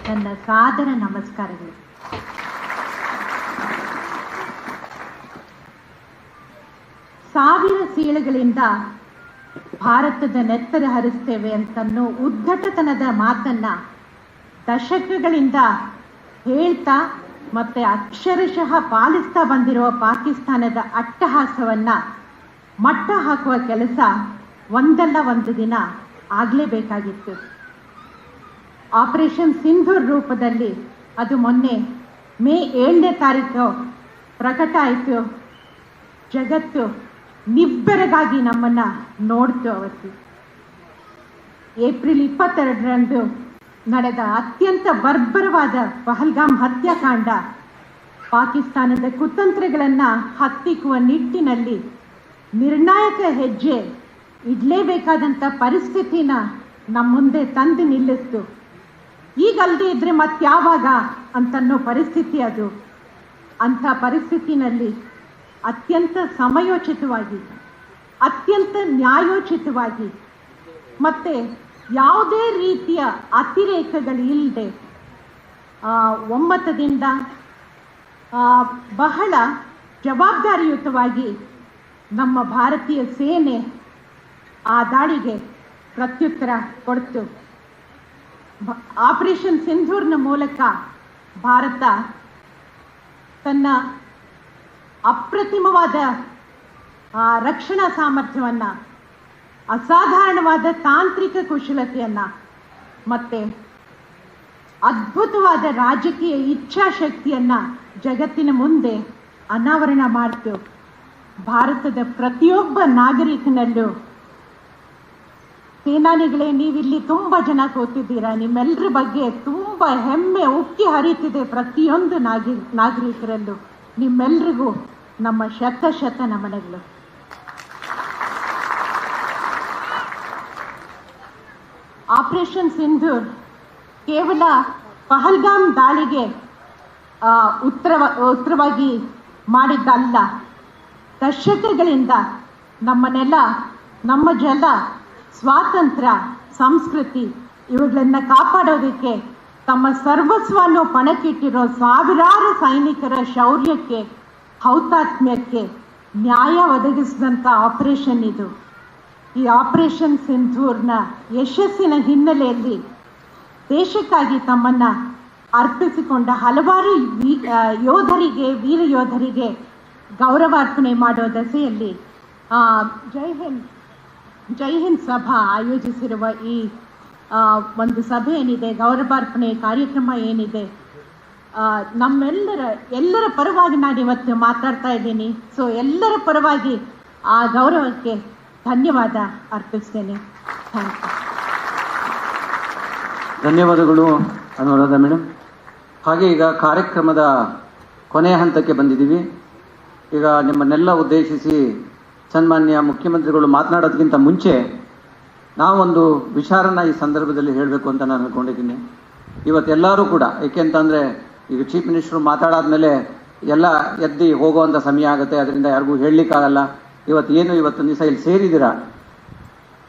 ನನ್ನ ಸಾದರ ನಮಸ್ಕಾರಗಳು. ಸಾವಿರ ಸೀಳುಗಳಿಂದ ಭಾರತದ ನೆತ್ತರ ಹರಿಸ್ತೇವೆ ಅಂತನ್ನೋ ಉದ್ದಟತನದ ಮಾತನ್ನ ದಶಕಗಳಿಂದ ಹೇಳ್ತಾ ಮತ್ತೆ ಅಕ್ಷರಶಃ ಪಾಲಿಸ್ತಾ ಬಂದಿರುವ ಪಾಕಿಸ್ತಾನದ ಅಟ್ಟಹಾಸವನ್ನ ಮಟ್ಟ ಹಾಕುವ ಕೆಲಸ ಒಂದಲ್ಲ ಒಂದು ದಿನ ಆಗಲೇಬೇಕಾಗಿತ್ತು. ಆಪರೇಷನ್ ಸಿಂಧೂರ್ ರೂಪದಲ್ಲಿ ಅದು ಮೊನ್ನೆ ಮೇ 7ನೇ ತಾರೀಕು ಪ್ರಕಟ ಆಯಿತು. ಜಗತ್ತು ನಿಬ್ಬೆರಗಾಗಿ ನಮ್ಮನ್ನ ನೋಡ್ತು. ಅವತ್ತು ಏಪ್ರಿಲ್ 22ರಂದು ನಡೆದ ಅತ್ಯಂತ ಬರ್ಬರವಾದ ಪಹಲ್ಗಾಮ್ ಹತ್ಯಾಕಾಂಡ ಪಾಕಿಸ್ತಾನದ ಕುತಂತ್ರಗಳನ್ನು ಹತ್ತಿಕ್ಕುವ ನಿಟ್ಟಿನಲ್ಲಿ ನಿರ್ಣಾಯಕ ಹೆಜ್ಜೆ ಇಡಲೇಬೇಕಾದಂಥ ಪರಿಸ್ಥಿತಿನ ನಮ್ಮ ಮುಂದೆ ತಂದು ನಿಲ್ಲಿಸ್ತು. ಈಗಲ್ಲದೆ ಇದ್ರೆ ಮತ್ಯಾವಾಗ ಅಂತನ್ನೋ ಪರಿಸ್ಥಿತಿ ಅದು. ಅಂಥ ಪರಿಸ್ಥಿತಿನಲ್ಲಿ ಅತ್ಯಂತ ಸಮಯೋಚಿತವಾಗಿ, ಅತ್ಯಂತ ನ್ಯಾಯೋಚಿತವಾಗಿ ಮತ್ತೆ ಯಾವುದೇ ರೀತಿಯ ಅತಿರೇಕಗಳಿಲ್ಲದೆ ಒಮ್ಮತದಿಂದ ಬಹಳ ಜವಾಬ್ದಾರಿಯುತವಾಗಿ ನಮ್ಮ ಭಾರತೀಯ ಸೇನೆ ಆ ದಾಳಿಗೆ ಪ್ರತ್ಯುತ್ತರ ಕೊಡ್ತು. ಆಪರೇಷನ್ ಸಿಂಧೂರ್ನ ಮೂಲಕ ಭಾರತ ತನ್ನ ಅಪ್ರತಿಮವಾದ ರಕ್ಷಣಾ ಸಾಮರ್ಥ್ಯವನ್ನು, ಅಸಾಧಾರಣವಾದ ತಾಂತ್ರಿಕ ಕುಶಲತೆಯನ್ನ ಮತ್ತೆ ಅದ್ಭುತವಾದ ರಾಜಕೀಯ ಇಚ್ಛಾಶಕ್ತಿಯನ್ನ ಜಗತ್ತಿನ ಮುಂದೆ ಅನಾವರಣ ಮಾಡಿತು. ಭಾರತದ ಪ್ರತಿಯೊಬ್ಬ ನಾಗರಿಕನಲ್ಲೂ, ಸೇನಾನಿಗಳೇ ನೀವಿಲ್ಲಿ ತುಂಬ ಜನ ಕೂತಿದ್ದೀರಾ, ನಿಮ್ಮೆಲ್ಲರ ಬಗ್ಗೆ ತುಂಬ ಹೆಮ್ಮೆ ಉಕ್ಕಿ ಹರಿತಿದೆ ಪ್ರತಿಯೊಂದು ನಾಗರಿಕರಲ್ಲೂ. ನಿಮ್ಮೆಲ್ರಿಗೂ ನಮ್ಮ ಶತ ನಮನಗಳು. ಆಪರೇಷನ್ ಸಿಂಧೂರ್ ಕೇವಲ ಪಹಲ್ಗಾಮ್ ದಾಳಿಗೆ ಉತ್ತರವಾಗಿ ಮಾಡಿದ್ದಲ್ಲ. ದಶಕಗಳಿಂದ ನಮ್ಮ ನೆಲ, ನಮ್ಮ ಜಲ, ಸ್ವಾತಂತ್ರ್ಯ, ಸಂಸ್ಕೃತಿ ಇವುಗಳನ್ನು ಕಾಪಾಡೋದಕ್ಕೆ ತಮ್ಮ ಸರ್ವಸ್ವವನ್ನು ಪಣಕ್ಕಿಟ್ಟಿರೋ ಸಾವಿರಾರು ಸೈನಿಕರ ಶೌರ್ಯಕ್ಕೆ, ಹೌತಾತ್ಮ್ಯಕ್ಕೆ ನ್ಯಾಯ ಒದಗಿಸಿದಂಥ ಆಪರೇಷನ್ ಇದು. ಈ ಆಪರೇಷನ್ ಸಿಂಧೂರ್ನ ಯಶಸ್ಸಿನ ಹಿನ್ನೆಲೆಯಲ್ಲಿ ದೇಶಕ್ಕಾಗಿ ತಮ್ಮನ್ನು ಅರ್ಪಿಸಿಕೊಂಡ ಹಲವಾರು ವೀರ ಯೋಧರಿಗೆ ಗೌರವಾರ್ಪಣೆ ಮಾಡೋ ದಸೆಯಲ್ಲಿ ಜೈ ಹಿಂದ್ ಸಭಾ ಆಯೋಜಿಸಿರುವ ಈ ಒಂದು ಸಭೆ ಏನಿದೆ, ಗೌರವಾರ್ಪಣೆ ಕಾರ್ಯಕ್ರಮ ಏನಿದೆ, ಎಲ್ಲರ ಪರವಾಗಿ ನಾನು ಇವತ್ತು ಮಾತಾಡ್ತಾ ಇದ್ದೀನಿ. ಸೊ ಎಲ್ಲರ ಪರವಾಗಿ ಆ ಗೌರವಕ್ಕೆ ಧನ್ಯವಾದ ಅರ್ಪಿಸ್ತೇನೆ. Thank you. ಧನ್ಯವಾದಗಳು ಅನುರಾಧ ಮೇಡಮ್. ಹಾಗೆ ಈಗ ಕಾರ್ಯಕ್ರಮದ ಕೊನೆಯ ಹಂತಕ್ಕೆ ಬಂದಿದ್ದೀವಿ. ಈಗ ನಿಮ್ಮನ್ನೆಲ್ಲ ಉದ್ದೇಶಿಸಿ ಸನ್ಮಾನ್ಯ ಮುಖ್ಯಮಂತ್ರಿಗಳು ಮಾತನಾಡೋದಕ್ಕಿಂತ ಮುಂಚೆ ನಾವೊಂದು ವಿಚಾರನ ಈ ಸಂದರ್ಭದಲ್ಲಿ ಹೇಳಬೇಕು ಅಂತ ನಾನು ಅಂದ್ಕೊಂಡಿದ್ದೀನಿ. ಇವತ್ತೆಲ್ಲರೂ ಕೂಡ, ಏಕೆಂತಂದರೆ ಈಗ ಚೀಫ್ ಮಿನಿಸ್ಟ್ರು ಮಾತಾಡಾದ್ಮೇಲೆ ಎಲ್ಲ ಎದ್ದು ಹೋಗುವಂಥ ಸಮಯ ಆಗುತ್ತೆ, ಅದರಿಂದ ಯಾರಿಗೂ ಹೇಳಲಿಕ್ಕಾಗಲ್ಲ. ಇವತ್ತು ದಿವಸ ಇಲ್ಲಿ ಸೇರಿದ್ದೀರಾ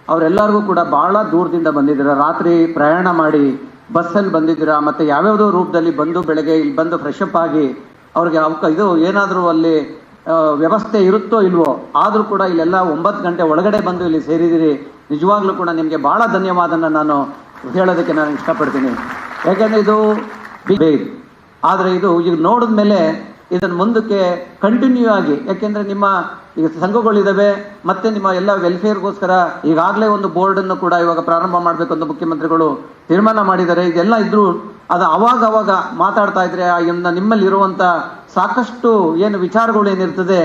ಅವರೆಲ್ಲರಿಗೂ ಕೂಡ ಭಾಳ ದೂರದಿಂದ ಬಂದಿದ್ದೀರಾ, ರಾತ್ರಿ ಪ್ರಯಾಣ ಮಾಡಿ ಬಸ್ಸಲ್ಲಿ ಬಂದಿದ್ದೀರಾ, ಮತ್ತು ಯಾವ್ಯಾವುದೋ ರೂಪದಲ್ಲಿ ಬಂದು ಬೆಳಗ್ಗೆ ಇಲ್ಲಿ ಬಂದು ಫ್ರೆಶ್ ಅಪ್ ಆಗಿ ಅವ್ರಿಗೆ ಇದು ಏನಾದರೂ ಅಲ್ಲಿ ವ್ಯವಸ್ಥೆ ಇರುತ್ತೋ ಇಲ್ವೋ, ಆದರೂ ಕೂಡ ಇಲ್ಲೆಲ್ಲ 9 ಗಂಟೆ ಒಳಗಡೆ ಬಂದು ಇಲ್ಲಿ ಸೇರಿದ್ದೀರಿ. ನಿಜವಾಗ್ಲೂ ಕೂಡ ನಿಮಗೆ ಭಾಳ ಧನ್ಯವಾದನ ನಾನು ಹೇಳೋದಕ್ಕೆ ನಾನು ಇಷ್ಟಪಡ್ತೀನಿ. ಯಾಕೆಂದರೆ ಇದು ಆದರೆ ಇದು ಈಗ ನೋಡಿದ ಮೇಲೆ ಇದನ್ನು ಮುಂದಕ್ಕೆ ಕಂಟಿನ್ಯೂ ಆಗಿ, ಯಾಕೆಂದರೆ ನಿಮ್ಮ ಈಗ ಸಂಘಗಳಿದ್ದಾವೆ ಮತ್ತು ನಿಮ್ಮ ಎಲ್ಲ ವೆಲ್ಫೇರ್ಗೋಸ್ಕರ ಈಗಾಗಲೇ ಒಂದು ಬೋರ್ಡನ್ನು ಕೂಡ ಇವಾಗ ಪ್ರಾರಂಭ ಮಾಡಬೇಕು ಅಂತ ಮುಖ್ಯಮಂತ್ರಿಗಳು ತೀರ್ಮಾನ ಮಾಡಿದ್ದಾರೆ. ಇದೆಲ್ಲ ಇದ್ದರೂ ಅದು ಅವಾಗ ಮಾತಾಡ್ತಾ ಇದ್ರೆ ನಿಮ್ಮಲ್ಲಿರುವಂಥ ಸಾಕಷ್ಟು ಏನು ವಿಚಾರಗಳು ಏನಿರ್ತದೆ,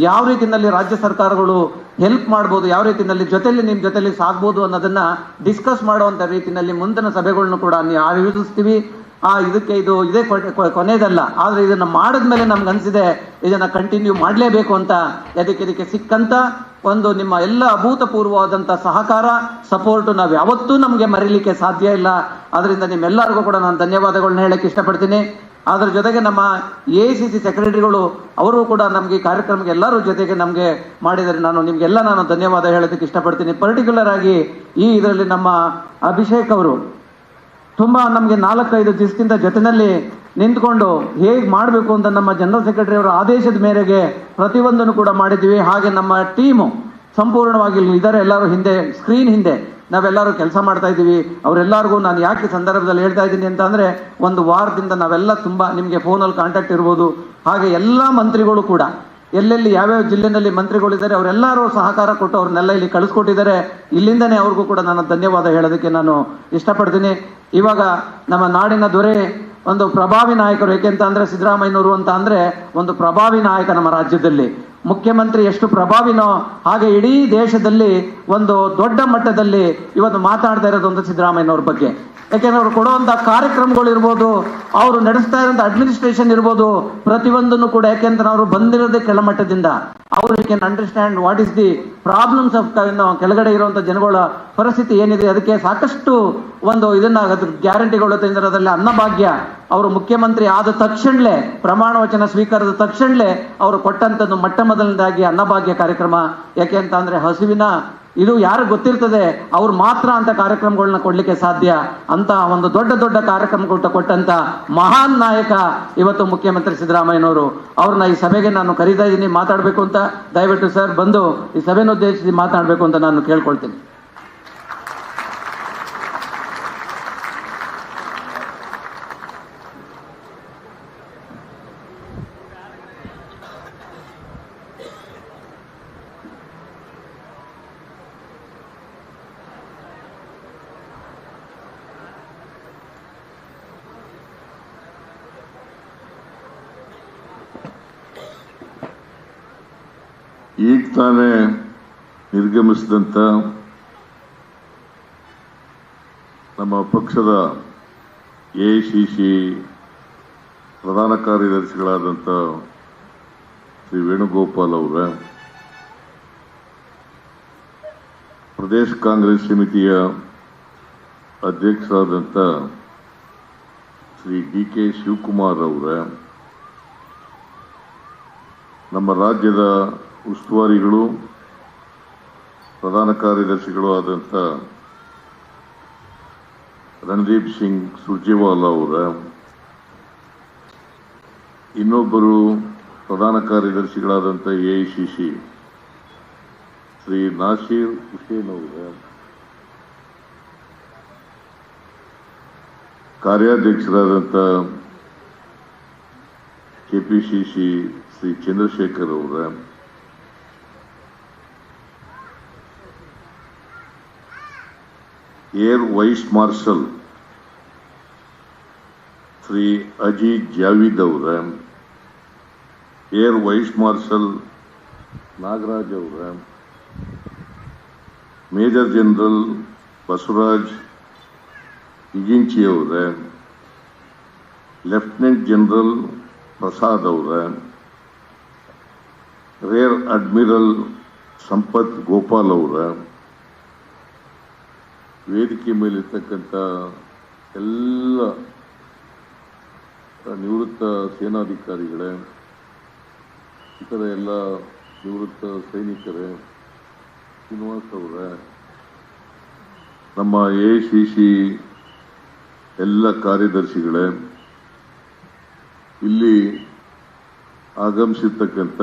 ಯಾವ ರೀತಿಯಲ್ಲಿ ರಾಜ್ಯ ಸರ್ಕಾರಗಳು ಹೆಲ್ಪ್ ಮಾಡ್ಬೋದು, ಯಾವ ರೀತಿಯಲ್ಲಿ ನಿಮ್ಮ ಜೊತೆಲಿ ಸಾಗ್ಬೋದು ಅನ್ನೋದನ್ನು ಡಿಸ್ಕಸ್ ಮಾಡುವಂಥ ರೀತಿಯಲ್ಲಿ ಮುಂದಿನ ಸಭೆಗಳನ್ನು ಕೂಡ ನೀವು ಆಯೋಜಿಸ್ತೀವಿ. ಇದೇ ಕೊನೆಯದಲ್ಲ, ಆದರೆ ಇದನ್ನು ಮಾಡಿದ್ಮೇಲೆ ನಮ್ಗೆ ಅನಿಸಿದೆ ಇದನ್ನು ಕಂಟಿನ್ಯೂ ಮಾಡಲೇಬೇಕು ಅಂತ. ಇದಕ್ಕೆ ಸಿಕ್ಕಂಥ ಒಂದು ನಿಮ್ಮ ಎಲ್ಲ ಅಭೂತಪೂರ್ವವಾದಂಥ ಸಹಕಾರ, ಸಪೋರ್ಟು ನಾವು ಯಾವತ್ತೂ ನಮಗೆ ಮರೀಲಿಕ್ಕೆ ಸಾಧ್ಯ ಇಲ್ಲ. ಅದರಿಂದ ನಿಮ್ಮೆಲ್ಲರಿಗೂ ಕೂಡ ನಾನು ಧನ್ಯವಾದಗಳನ್ನ ಹೇಳಕ್ಕೆ ಇಷ್ಟಪಡ್ತೀನಿ. ಅದರ ಜೊತೆಗೆ ನಮ್ಮ AICC ಸೆಕ್ರೆಟರಿಗಳು ಅವರು ಕೂಡ ನಮಗೆ ಈ ಕಾರ್ಯಕ್ರಮಕ್ಕೆ ಎಲ್ಲರೂ ಜೊತೆಗೆ ನಮಗೆ ಮಾಡಿದರೆ ನಾನು ಧನ್ಯವಾದ ಹೇಳೋದಕ್ಕೆ ಇಷ್ಟಪಡ್ತೀನಿ. ಪರ್ಟಿಕ್ಯುಲರ್ ಆಗಿ ಇದರಲ್ಲಿ ನಮ್ಮ ಅಭಿಷೇಕ್ ಅವರು ತುಂಬ ನಮಗೆ 4-5 ದಿವಸದಿಂದ ಜೊತೆಯಲ್ಲಿ ನಿಂತ್ಕೊಂಡು ಹೇಗೆ ಮಾಡಬೇಕು ಅಂತ ನಮ್ಮ ಜನರಲ್ ಸೆಕ್ರೆಟರಿ ಅವರ ಆದೇಶದ ಮೇರೆಗೆ ಪ್ರತಿಯೊಂದನ್ನು ಕೂಡ ಮಾಡಿದ್ದೀವಿ. ಹಾಗೆ ನಮ್ಮ ಟೀಮು ಸಂಪೂರ್ಣವಾಗಿ ಇದ್ದಾರೆ, ಎಲ್ಲರೂ ಸ್ಕ್ರೀನ್ ಹಿಂದೆ ನಾವೆಲ್ಲರೂ ಕೆಲಸ ಮಾಡ್ತಾ ಇದ್ದೀವಿ. ಅವರೆಲ್ಲರಿಗೂ ನಾನು ಯಾಕೆ ಸಂದರ್ಭದಲ್ಲಿ ಹೇಳ್ತಾ ಇದ್ದೀನಿ ಅಂತ ಅಂದರೆ, ಒಂದು ವಾರದಿಂದ ನಾವೆಲ್ಲ ತುಂಬ ನಿಮಗೆ ಫೋನಲ್ಲಿ ಕಾಂಟ್ಯಾಕ್ಟ್ ಇರ್ಬೋದು. ಹಾಗೆ ಎಲ್ಲ ಮಂತ್ರಿಗಳು ಕೂಡ ಎಲ್ಲೆಲ್ಲಿ ಯಾವ್ಯಾವ ಜಿಲ್ಲೆಯಲ್ಲಿ ಮಂತ್ರಿಗಳಿದ್ದಾರೆ ಅವರೆಲ್ಲರೂ ಸಹಕಾರ ಕೊಟ್ಟು ಅವ್ರನ್ನೆಲ್ಲ ಇಲ್ಲಿ ಕಳಿಸ್ಕೊಟ್ಟಿದ್ದಾರೆ. ಇಲ್ಲಿಂದನೇ ಅವ್ರಿಗೂ ಕೂಡ ನಾನು ಧನ್ಯವಾದ ಹೇಳೋದಕ್ಕೆ ನಾನು ಇಷ್ಟಪಡ್ತೀನಿ. ಇವಾಗ ನಮ್ಮ ನಾಡಿನ ದೊರೆ ಒಂದು ಪ್ರಭಾವಿ ನಾಯಕರು, ಏಕೆಂತ ಅಂದರೆ ಸಿದ್ದರಾಮಯ್ಯನವರು ಅಂತ ಅಂದರೆ ಒಂದು ಪ್ರಭಾವಿ ನಾಯಕ. ನಮ್ಮ ರಾಜ್ಯದಲ್ಲಿ ಮುಖ್ಯಮಂತ್ರಿ ಎಷ್ಟು ಪ್ರಭಾವಿನೋ ಹಾಗೆ ಇಡೀ ದೇಶದಲ್ಲಿ ಒಂದು ದೊಡ್ಡ ಮಟ್ಟದಲ್ಲಿ ಇವತ್ತು ಮಾತಾಡ್ತಾ ಇರೋದು ಒಂದು ಸಿದ್ದರಾಮಯ್ಯನವ್ರ ಬಗ್ಗೆ. ಯಾಕೆಂದ್ರೆ ಅವ್ರು ಕೊಡುವಂಥ ಕಾರ್ಯಕ್ರಮಗಳು ಇರ್ಬೋದು, ಅವರು ನಡೆಸ್ತಾ ಇರೋಂಥ ಅಡ್ಮಿನಿಸ್ಟ್ರೇಷನ್ ಇರ್ಬೋದು, ಪ್ರತಿಯೊಂದನ್ನು ಕೂಡ, ಯಾಕೆಂದ್ರೆ ಅವರು ಬಂದಿರೋದೇ ಕೆಳಮಟ್ಟದಿಂದ. ಅವರು can understand what is the problems of ಕೆಳಗಡೆ ಇರುವಂಥ ಜನಗಳ ಪರಿಸ್ಥಿತಿ ಏನಿದೆ. ಅದಕ್ಕೆ ಸಾಕಷ್ಟು ಒಂದು ಗ್ಯಾರಂಟಿಗಳು ತಂದಿರೋದ್ರಲ್ಲಿ ಅದರಲ್ಲಿ ಅನ್ನಭಾಗ್ಯ ಅವರು ಮುಖ್ಯಮಂತ್ರಿ ಆದ ತಕ್ಷಣಲೇ, ಪ್ರಮಾಣ ವಚನ ಸ್ವೀಕಾರದ ತಕ್ಷಣಲೇ ಅವರು ಕೊಟ್ಟಂಥದ್ದು ಮೊಟ್ಟ ಮೊದಲನೇದಾಗಿ ಅನ್ನಭಾಗ್ಯ ಕಾರ್ಯಕ್ರಮ. ಯಾಕೆ ಅಂತ ಅಂದರೆ ಹಸುವಿನ ಇದು ಯಾರು ಗೊತ್ತಿರ್ತದೆ ಅವ್ರು ಮಾತ್ರ ಅಂತ ಕಾರ್ಯಕ್ರಮಗಳನ್ನ ಕೊಡ್ಲಿಕ್ಕೆ ಸಾಧ್ಯ ಅಂತ ಒಂದು ದೊಡ್ಡ ಕಾರ್ಯಕ್ರಮಗಳು ಕೊಟ್ಟಂತ ಮಹಾನ್ ನಾಯಕ ಇವತ್ತು ಮುಖ್ಯಮಂತ್ರಿ ಸಿದ್ದರಾಮಯ್ಯನವರು. ಅವ್ರನ್ನ ಈ ಸಭೆಗೆ ನಾನು ಕರೀತಾ ಇದ್ದೀನಿ, ಮಾತಾಡಬೇಕು ಅಂತ. ದಯವಿಟ್ಟು ಸರ್ ಬಂದು ಈ ಸಭೆನ ಉದ್ದೇಶಿಸಿ ಮಾತಾಡಬೇಕು ಅಂತ ನಾನು ಕೇಳ್ಕೊಳ್ತೀನಿ. ಈಗ ತಾನೇ ನಿರ್ಗಮಿಸಿದಂಥ ನಮ್ಮ ಪಕ್ಷದ AICC ಪ್ರಧಾನ ಕಾರ್ಯದರ್ಶಿಗಳಾದಂಥ ಶ್ರೀ ವೇಣುಗೋಪಾಲ್ ಅವರ, ಪ್ರದೇಶ ಕಾಂಗ್ರೆಸ್ ಸಮಿತಿಯ ಅಧ್ಯಕ್ಷರಾದಂಥ ಶ್ರೀ DK ಶಿವಕುಮಾರ್ ಅವರ, ನಮ್ಮ ರಾಜ್ಯದ ಉಸ್ತುವಾರಿಗಳು ಪ್ರಧಾನ ಕಾರ್ಯದರ್ಶಿಗಳು ಆದಂಥ ರಣದೀಪ್ ಸಿಂಗ್ ಸುರ್ಜೇವಾಲಾ ಅವರ, ಇನ್ನೊಬ್ಬರು ಪ್ರಧಾನ ಕಾರ್ಯದರ್ಶಿಗಳಾದಂಥ AICC ಶ್ರೀ ನಾಸೀರ್ ಹುಸೇನ್ ಅವರ, ಕಾರ್ಯಾಧ್ಯಕ್ಷರಾದಂಥ ಕೆಪಿಸಿಸಿ ಶ್ರೀ ಚಂದ್ರಶೇಖರ್ ಅವರ, air vice marshal Shri Ajit Javed ಅವರ, ಏರ್ ವೈಸ್ ಮಾರ್ಷಲ್ ನಾಗರಾಜ್ ಅವರ, ಮೇಜರ್ ಜನರಲ್ ಬಸವರಾಜ್ ಇಗಿಂಚಿ ಅವರ, ಲೆಫ್ಟಿನೆಂಟ್ ಜನರಲ್ ಪ್ರಸಾದ್ ಅವರ, ರೇರ್ ಅಡ್ಮಿರಲ್ ಸಂಪತ್ ಗೋಪಾಲ್ ಅವರ, ವೇದಿಕೆ ಮೇಲಿರ್ತಕ್ಕಂಥ ಎಲ್ಲ ನಿವೃತ್ತ ಸೇನಾಧಿಕಾರಿಗಳೇ, ಇತರ ಎಲ್ಲ ನಿವೃತ್ತ ಸೈನಿಕರೇ, ಶ್ರೀನಿವಾಸ್ ಅವರೇ, ನಮ್ಮ ಎಐಸಿಸಿ ಎಲ್ಲ ಕಾರ್ಯದರ್ಶಿಗಳೇ, ಇಲ್ಲಿ ಆಗಮಿಸಿರ್ತಕ್ಕಂಥ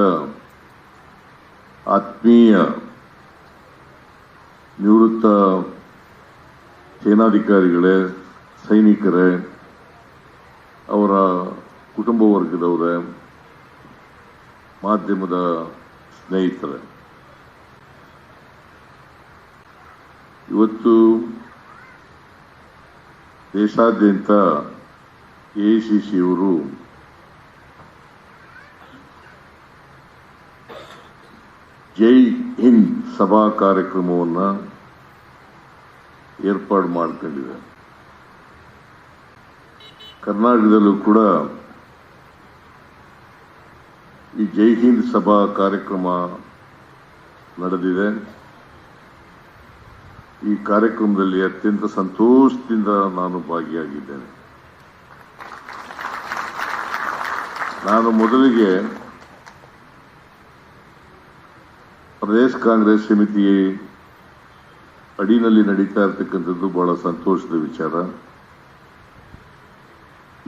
ಆತ್ಮೀಯ ನಿವೃತ್ತ ಸೇನಾಧಿಕಾರಿಗಳೇ, ಸೈನಿಕರೇ, ಅವರ ಕುಟುಂಬ ವರ್ಗದವರೇ, ಮಾಧ್ಯಮದ ಸ್ನೇಹಿತರೆ, ಇವತ್ತು ದೇಶಾದ್ಯಂತ ಎಐಸಿಸಿಯವರು ಜೈ ಹಿಂದ್ ಸಭಾ ಕಾರ್ಯಕ್ರಮವನ್ನು ಏರ್ಪಾಡು ಮಾಡಿಕೊಂಡಿದೆ. ಕರ್ನಾಟಕದಲ್ಲೂ ಕೂಡ ಈ ಜೈ ಹಿಂದ್ ಸಭಾ ಕಾರ್ಯಕ್ರಮ ನಡೆದಿದೆ. ಈ ಕಾರ್ಯಕ್ರಮದಲ್ಲಿ ಅತ್ಯಂತ ಸಂತೋಷದಿಂದ ನಾನು ಭಾಗಿಯಾಗಿದ್ದೇನೆ. ನಾನು ಮೊದಲಿಗೆ ಪ್ರದೇಶ ಕಾಂಗ್ರೆಸ್ ಸಮಿತಿ ಅಡಿನಲ್ಲಿ ನಡೀತಾ ಇರತಕ್ಕಂಥದ್ದು ಬಹಳ ಸಂತೋಷದ ವಿಚಾರ.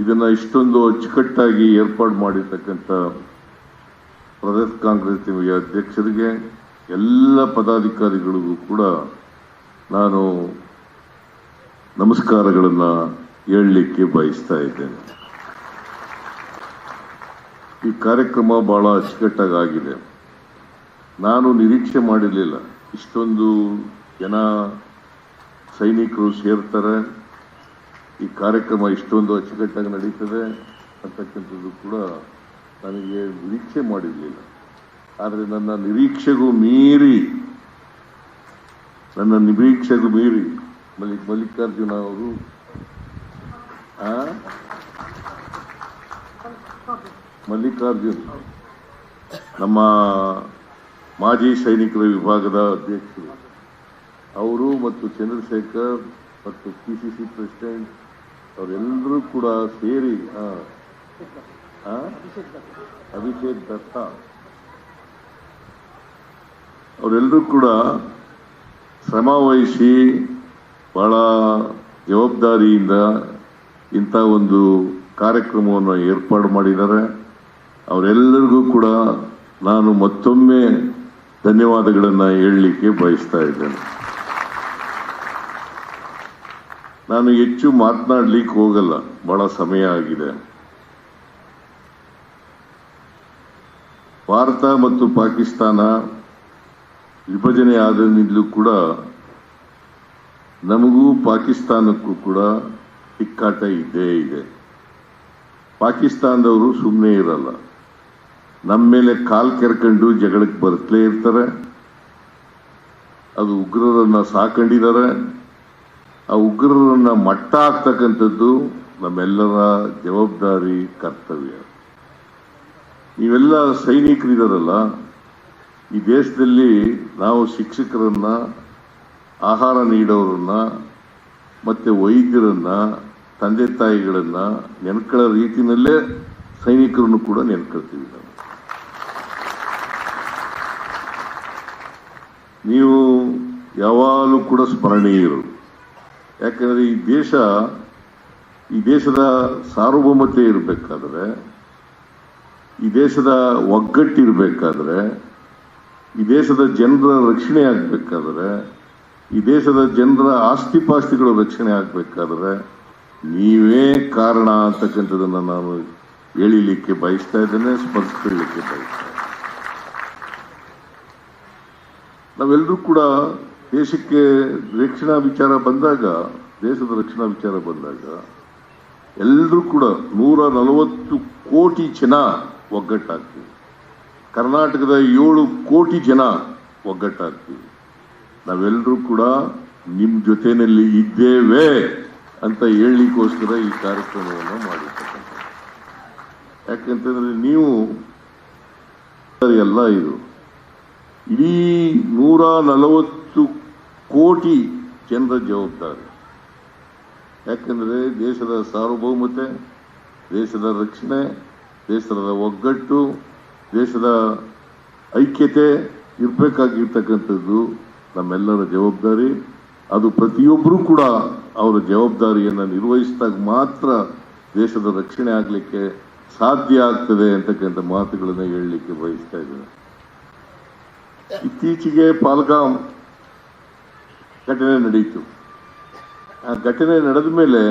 ಇದನ್ನ ಇಷ್ಟೊಂದು ಅಚ್ಚುಕಟ್ಟಾಗಿ ಏರ್ಪಾಡು ಮಾಡಿರ್ತಕ್ಕಂಥ ಪ್ರದೇಶ ಕಾಂಗ್ರೆಸ್ ಸಮಿತಿಯ ಅಧ್ಯಕ್ಷರಿಗೆ, ಎಲ್ಲ ಪದಾಧಿಕಾರಿಗಳಿಗೂ ಕೂಡ ನಾನು ನಮಸ್ಕಾರಗಳನ್ನು ಹೇಳಲಿಕ್ಕೆ ಬಯಸ್ತಾ ಇದ್ದೇನೆ. ಈ ಕಾರ್ಯಕ್ರಮ ಬಹಳ ಅಚ್ಚುಕಟ್ಟಾಗಿ ಆಗಿದೆ. ನಾನು ನಿರೀಕ್ಷೆ ಮಾಡಿರಲಿಲ್ಲ ಇಷ್ಟೊಂದು ಜನ ಸೈನಿಕರು ಸೇರ್ತಾರೆ, ಈ ಕಾರ್ಯಕ್ರಮ ಇಷ್ಟೊಂದು ಅಚ್ಚುಕಟ್ಟಾಗಿ ನಡೀತದೆ ಅಂತಕ್ಕಂಥದ್ದು ಕೂಡ ನನಗೆ ನಿರೀಕ್ಷೆ ಮಾಡಿರಲಿಲ್ಲ. ಆದರೆ ನನ್ನ ನಿರೀಕ್ಷೆಗೂ ಮೀರಿ ಮಲ್ಲಿಕಾರ್ಜುನ ಅವರು ನಮ್ಮ ಮಾಜಿ ಸೈನಿಕರ ವಿಭಾಗದ ಅಧ್ಯಕ್ಷರು ಅವರು ಮತ್ತು ಚಂದ್ರಶೇಖರ್ ಮತ್ತು ಪಿಸಿಸಿ ಪ್ರೆಸಿಡೆಂಟ್ ಅವರೆಲ್ಲರೂ ಕೂಡ ಸೇರಿ ಅಭಿಷೇಕ್ ದತ್ತಾ ಅವರೆಲ್ಲರೂ ಕೂಡ ಶ್ರಮ ವಹಿಸಿ ಬಹಳ ಜವಾಬ್ದಾರಿಯಿಂದ ಇಂಥ ಒಂದು ಕಾರ್ಯಕ್ರಮವನ್ನು ಏರ್ಪಾಡು ಮಾಡಿದ್ದಾರೆ. ಅವರೆಲ್ಲರಿಗೂ ಕೂಡ ನಾನು ಮತ್ತೊಮ್ಮೆ ಧನ್ಯವಾದಗಳನ್ನು ಹೇಳಲಿಕ್ಕೆ ಬಯಸ್ತಾ ಇದ್ದೇನೆ. ನಾನು ಹೆಚ್ಚು ಮಾತನಾಡಲಿಕ್ಕೆ ಹೋಗಲ್ಲ, ಬಹಳ ಸಮಯ ಆಗಿದೆ. ಭಾರತ ಮತ್ತು ಪಾಕಿಸ್ತಾನ ವಿಭಜನೆ ಆದಾಗಿಂದಲೂ ಕೂಡ ನಮಗೂ ಪಾಕಿಸ್ತಾನಕ್ಕೂ ಕೂಡ ತಿಕ್ಕಾಟ ಇದ್ದೇ ಇದೆ. ಪಾಕಿಸ್ತಾನದವರು ಸುಮ್ಮನೆ ಇರಲ್ಲ, ನಮ್ಮ ಮೇಲೆ ಕಾಲ್ ಕೆರ್ಕೊಂಡು ಜಗಳಕ್ಕೆ ಬರ್ತಲೇ ಇರ್ತಾರೆ. ಅದು ಉಗ್ರರನ್ನ ಸಾಕೊಂಡಿದ್ದಾರೆ. ಆ ಉಗ್ರರನ್ನ ಮಟ್ಟ ಹಾಕ್ತಕ್ಕಂಥದ್ದು ನಮ್ಮೆಲ್ಲರ ಜವಾಬ್ದಾರಿ, ಕರ್ತವ್ಯ. ನೀವೆಲ್ಲ ಸೈನಿಕರಿದಾರಲ್ಲ, ಈ ದೇಶದಲ್ಲಿ ನಾವು ಶಿಕ್ಷಕರನ್ನ, ಆಹಾರ ನೀಡೋರನ್ನ, ಮತ್ತೆ ವೈದ್ಯರನ್ನ, ತಂದೆ ತಾಯಿಗಳನ್ನ ನೆನ್ಕೊಳ್ಳೋ ರೀತಿಯಲ್ಲೇ ಸೈನಿಕರನ್ನು ಕೂಡ ನೆನ್ಕೊಳ್ತೀವಿ ನಾವು. ನೀವು ಯಾವಾಗಲೂ ಕೂಡ ಸ್ಮರಣೀಯರು. ಯಾಕಂದ್ರೆ ಈ ದೇಶದ ಸಾರ್ವಭೌಮತೆ ಇರಬೇಕಾದ್ರೆ, ಈ ದೇಶದ ಒಗ್ಗಟ್ಟಿರಬೇಕಾದ್ರೆ, ಈ ದೇಶದ ಜನರ ರಕ್ಷಣೆ ಆಗಬೇಕಾದ್ರೆ, ಈ ದೇಶದ ಜನರ ಆಸ್ತಿಪಾಸ್ತಿಗಳ ರಕ್ಷಣೆ ಆಗಬೇಕಾದ್ರೆ ನೀವೇ ಕಾರಣ ಅಂತಕ್ಕಂಥದ್ದನ್ನು ನಾನು ಎಳಿಲಿಕ್ಕೆ ಬಯಸ್ತಾ ಇದ್ದೇನೆ, ಸ್ಮರಿಸಲಿಕ್ಕೆ ಬಯಸ್ತಾ ಇದ್ದೇನೆ. ನಾವೆಲ್ಲರೂ ಕೂಡ ದೇಶಕ್ಕೆ ರಕ್ಷಣಾ ವಿಚಾರ ಬಂದಾಗ, ದೇಶದ ರಕ್ಷಣಾ ವಿಚಾರ ಬಂದಾಗ ಎಲ್ಲರೂ ಕೂಡ 140 ಕೋಟಿ ಜನ ಒಗ್ಗಟ್ಟಾಗ್ತೀವಿ. ಕರ್ನಾಟಕದ 7 ಕೋಟಿ ಜನ ಒಗ್ಗಟ್ಟಾಗ್ತೀವಿ. ನಾವೆಲ್ಲರೂ ಕೂಡ ನಿಮ್ಮ ಜೊತೆಯಲ್ಲಿ ಇದ್ದೇವೆ ಅಂತ ಹೇಳಲಿಕ್ಕೋಸ್ಕರ ಈ ಕಾರ್ಯಕ್ರಮವನ್ನು ಮಾಡಿರ್ತಕ್ಕಂಥ. ಯಾಕಂತಂದ್ರೆ ನೀವು ಎಲ್ಲ ಇದು ಇಡೀ 140 ಕೋಟಿ ಜನರ ಜವಾಬ್ದಾರಿ. ಯಾಕಂದ್ರೆ ದೇಶದ ಸಾರ್ವಭೌಮತೆ, ದೇಶದ ರಕ್ಷಣೆ, ದೇಶದ ಒಗ್ಗಟ್ಟು, ದೇಶದ ಐಕ್ಯತೆ ಇರಬೇಕಾಗಿರ್ತಕ್ಕಂಥದ್ದು ನಮ್ಮೆಲ್ಲರ ಜವಾಬ್ದಾರಿ. ಅದು ಪ್ರತಿಯೊಬ್ಬರೂ ಕೂಡ ಅವರ ಜವಾಬ್ದಾರಿಯನ್ನು ನಿರ್ವಹಿಸಿದಾಗ ಮಾತ್ರ ದೇಶದ ರಕ್ಷಣೆ ಆಗಲಿಕ್ಕೆ ಸಾಧ್ಯ ಆಗ್ತದೆ ಅಂತಕ್ಕಂಥ ಮಾತುಗಳನ್ನು ಹೇಳಲಿಕ್ಕೆ ಬಯಸ್ತಾ ಇದ್ದೇನೆ. ಇತ್ತೀಚೆಗೆ ಪಾಲ್ಗಾಂ ಘಟನೆ ನಡೆಯಿತು. ಆ ಘಟನೆ ನಡೆದ ಮೇಲೆ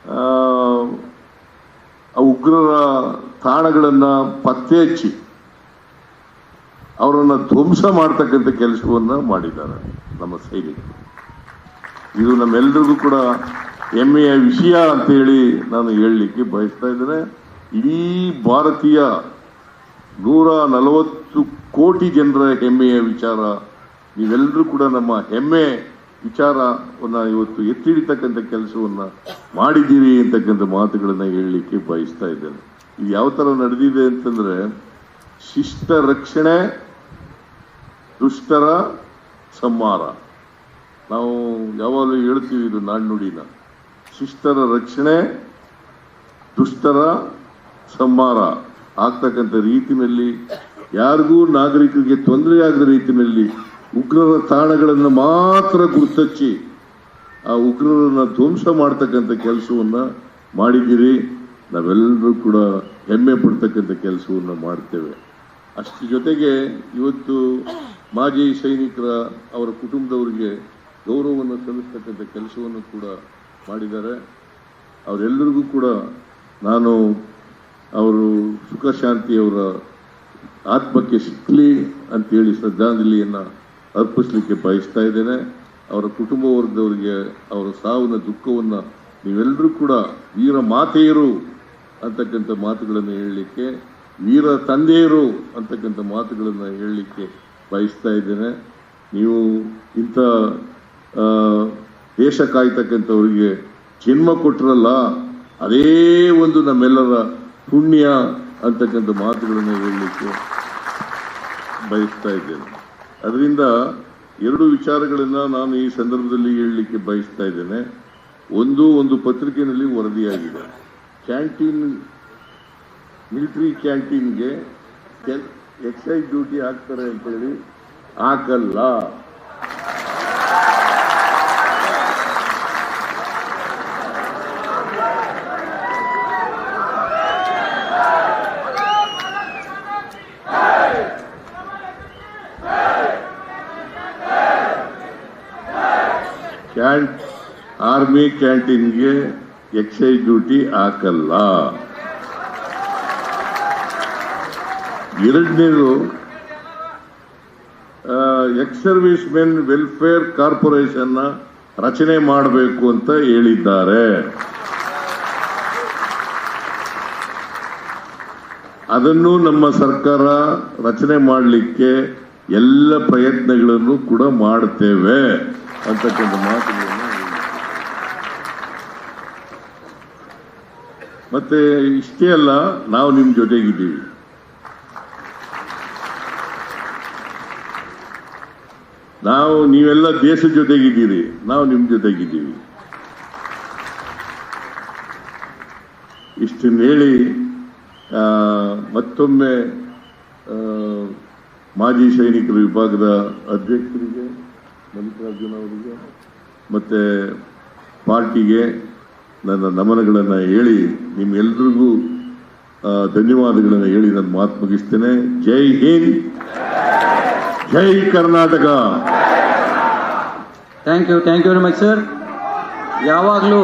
ಆ ಉಗ್ರರ ತಾಣಗಳನ್ನು ಪತ್ತೆ ಹಚ್ಚಿ ಅವರನ್ನು ಧ್ವಂಸ ಮಾಡ್ತಕ್ಕಂಥ ಕೆಲಸವನ್ನು ಮಾಡಿದ್ದಾರೆ ನಮ್ಮ ಸೈನಿಕರು. ಇದು ನಮ್ಮೆಲ್ಲರಿಗೂ ಕೂಡ ಹೆಮ್ಮೆಯ ವಿಷಯ ಅಂತ ಹೇಳಿ ನಾನು ಹೇಳಲಿಕ್ಕೆ ಬಯಸ್ತಾ ಇದ್ದೇನೆ. ಇಡೀ ಭಾರತೀಯ 140 ಕೋಟಿ ಜನರ ಹೆಮ್ಮೆಯ ವಿಚಾರ. ನೀವೆಲ್ಲರೂ ಕೂಡ ನಮ್ಮ ಹೆಮ್ಮೆ ವಿಚಾರವನ್ನು ಇವತ್ತು ಎತ್ತಿಡಿತಕ್ಕಂಥ ಕೆಲಸವನ್ನು ಮಾಡಿದ್ದೀರಿ ಅಂತಕ್ಕಂಥ ಮಾತುಗಳನ್ನು ಹೇಳಲಿಕ್ಕೆ ಬಯಸ್ತಾ ಇದ್ದೇನೆ. ಇದು ಯಾವ ಥರ ನಡೆದಿದೆ ಅಂತಂದ್ರೆ, ಶಿಷ್ಟ ರಕ್ಷಣೆ, ದುಷ್ಟರ ಸಂಹಾರ. ನಾವು ಯಾವಾಗಲೂ ಹೇಳ್ತೀವಿ ಇದು ನಾಣ್ಣುಡಿನ. ಶಿಷ್ಟರ ರಕ್ಷಣೆ, ದುಷ್ಟರ ಸಂಹಾರ ಆಗ್ತಕ್ಕಂಥ ರೀತಿಯಲ್ಲಿ, ಯಾರಿಗೂ ನಾಗರಿಕರಿಗೆ ತೊಂದರೆ ಆಗದ ರೀತಿಯಲ್ಲಿ ಉಗ್ರರ ತಾಣಗಳನ್ನು ಮಾತ್ರ ಗುರುತಚ್ಚಿ ಆ ಉಗ್ರರನ್ನ ಧ್ವಂಸ ಮಾಡ್ತಕ್ಕಂಥ ಕೆಲಸವನ್ನ ಮಾಡಿದ್ದೀರಿ. ನಾವೆಲ್ಲರೂ ಕೂಡ ಹೆಮ್ಮೆ ಪಡ್ತಕ್ಕಂಥ ಕೆಲಸವನ್ನು ಮಾಡ್ತೇವೆ. ಅಷ್ಟರ ಜೊತೆಗೆ ಇವತ್ತು ಮಾಜಿ ಸೈನಿಕರ ಅವರ ಕುಟುಂಬದವರಿಗೆ ಗೌರವವನ್ನು ಸಲ್ಲಿಸ್ತಕ್ಕಂಥ ಕೆಲಸವನ್ನು ಕೂಡ ಮಾಡಿದ್ದಾರೆ. ಅವರೆಲ್ಲರಿಗೂ ಕೂಡ ನಾನು ಅವರು ಸುಖ ಶಾಂತಿಯವರ ಆತ್ಮಕ್ಕೆ ಸಿಕ್ಕಲಿ ಅಂತೇಳಿ ಶ್ರದ್ಧಾಂಜಲಿಯನ್ನು ಅರ್ಪಿಸಲಿಕ್ಕೆ ಬಯಸ್ತಾ ಇದ್ದೇನೆ. ಅವರ ಕುಟುಂಬ ವರ್ಗದವರಿಗೆ ಅವರ ಸಾವಿನ ದುಃಖವನ್ನು ನೀವೆಲ್ಲರೂ ಕೂಡ ವೀರ ಮಾತೆಯರು ಅಂತಕ್ಕಂಥ ಮಾತುಗಳನ್ನು ಹೇಳಲಿಕ್ಕೆ, ವೀರ ತಂದೆಯರು ಅಂತಕ್ಕಂಥ ಮಾತುಗಳನ್ನು ಹೇಳಲಿಕ್ಕೆ ಬಯಸ್ತಾ ಇದ್ದೇನೆ. ನೀವು ಇಂಥ ದೇಶ ಕಾಯ್ತಕ್ಕಂಥವರಿಗೆ ಜನ್ಮ ಕೊಟ್ಟರಲ್ಲ, ಅದೇ ಒಂದು ನಮ್ಮೆಲ್ಲರ ಪುಣ್ಯ ಅಂತಕ್ಕಂಥ ಮಾತುಗಳನ್ನು ಹೇಳಲಿಕ್ಕೆ ಬಯಸ್ತಾ ಇದ್ದೇನೆ. ಅದರಿಂದ 2 ವಿಚಾರಗಳನ್ನು ನಾನು ಈ ಸಂದರ್ಭದಲ್ಲಿ ಹೇಳಲಿಕ್ಕೆ ಬಯಸ್ತಾ ಇದ್ದೇನೆ. ಒಂದು ಪತ್ರಿಕೆಯಲ್ಲಿ ವರದಿಯಾಗಿದೆ, ಕ್ಯಾಂಟೀನ್, ಮಿಲಿಟರಿ ಕ್ಯಾಂಟೀನ್ಗೆ ಎಕ್ಸೈಸ್ ಡ್ಯೂಟಿ ಹಾಕ್ತಾರೆ ಅಂತೇಳಿ. ಹಾಕಲ್ಲ. ಆರ್ಮಿ ಕ್ಯಾಂಟೀನ್ಗೆ ಎಕ್ಸೈಸ್ ಡ್ಯೂಟಿ ಹಾಕಲ್ಲ. ಎರಡನೇದು, ex service men welfare corporation ರಚನೆ ಮಾಡಬೇಕು ಅಂತ ಹೇಳಿದ್ದಾರೆ. ಅದನ್ನು ನಮ್ಮ ಸರ್ಕಾರ ರಚನೆ ಮಾಡಲಿಕ್ಕೆ ಎಲ್ಲ ಪ್ರಯತ್ನಗಳನ್ನು ಕೂಡ ಮಾಡುತ್ತೇವೆ ಅಂತಕ್ಕಂಥ ಮಾತುಗಳನ್ನು. ಮತ್ತೆ ಇಷ್ಟೇ ಅಲ್ಲ, ನಾವು ನಿಮ್ಮ ಜೊತೆಗಿದ್ದೀವಿ. ನೀವೆಲ್ಲ ದೇಶದ ಜೊತೆಗಿದ್ದೀರಿ, ನಾವು ನಿಮ್ಮ ಜೊತೆಗಿದ್ದೀವಿ. ಇಷ್ಟನ್ನು ಹೇಳಿ ಮತ್ತೊಮ್ಮೆ ಮಾಜಿ ಸೈನಿಕರ ವಿಭಾಗದ ಅಧ್ಯಕ್ಷರಿಗೆ, ಮಲ್ಲಿಕಾರ್ಜುನ ಅವರಿಗೆ ಮತ್ತೆ ಪಾರ್ಟಿಗೆ ನನ್ನ ನಮನಗಳನ್ನು ಹೇಳಿ ನಿಮ್ಮೆಲ್ಲರಿಗೂ ಧನ್ಯವಾದಗಳನ್ನು ಹೇಳಿ ನನ್ನ ಮಾತು ಮುಗಿಸ್ತೇನೆ. ಜೈ ಹಿಂದ್, ಜೈ Karnataka. Thank you very much sir. ಯಾವಾಗಲೂ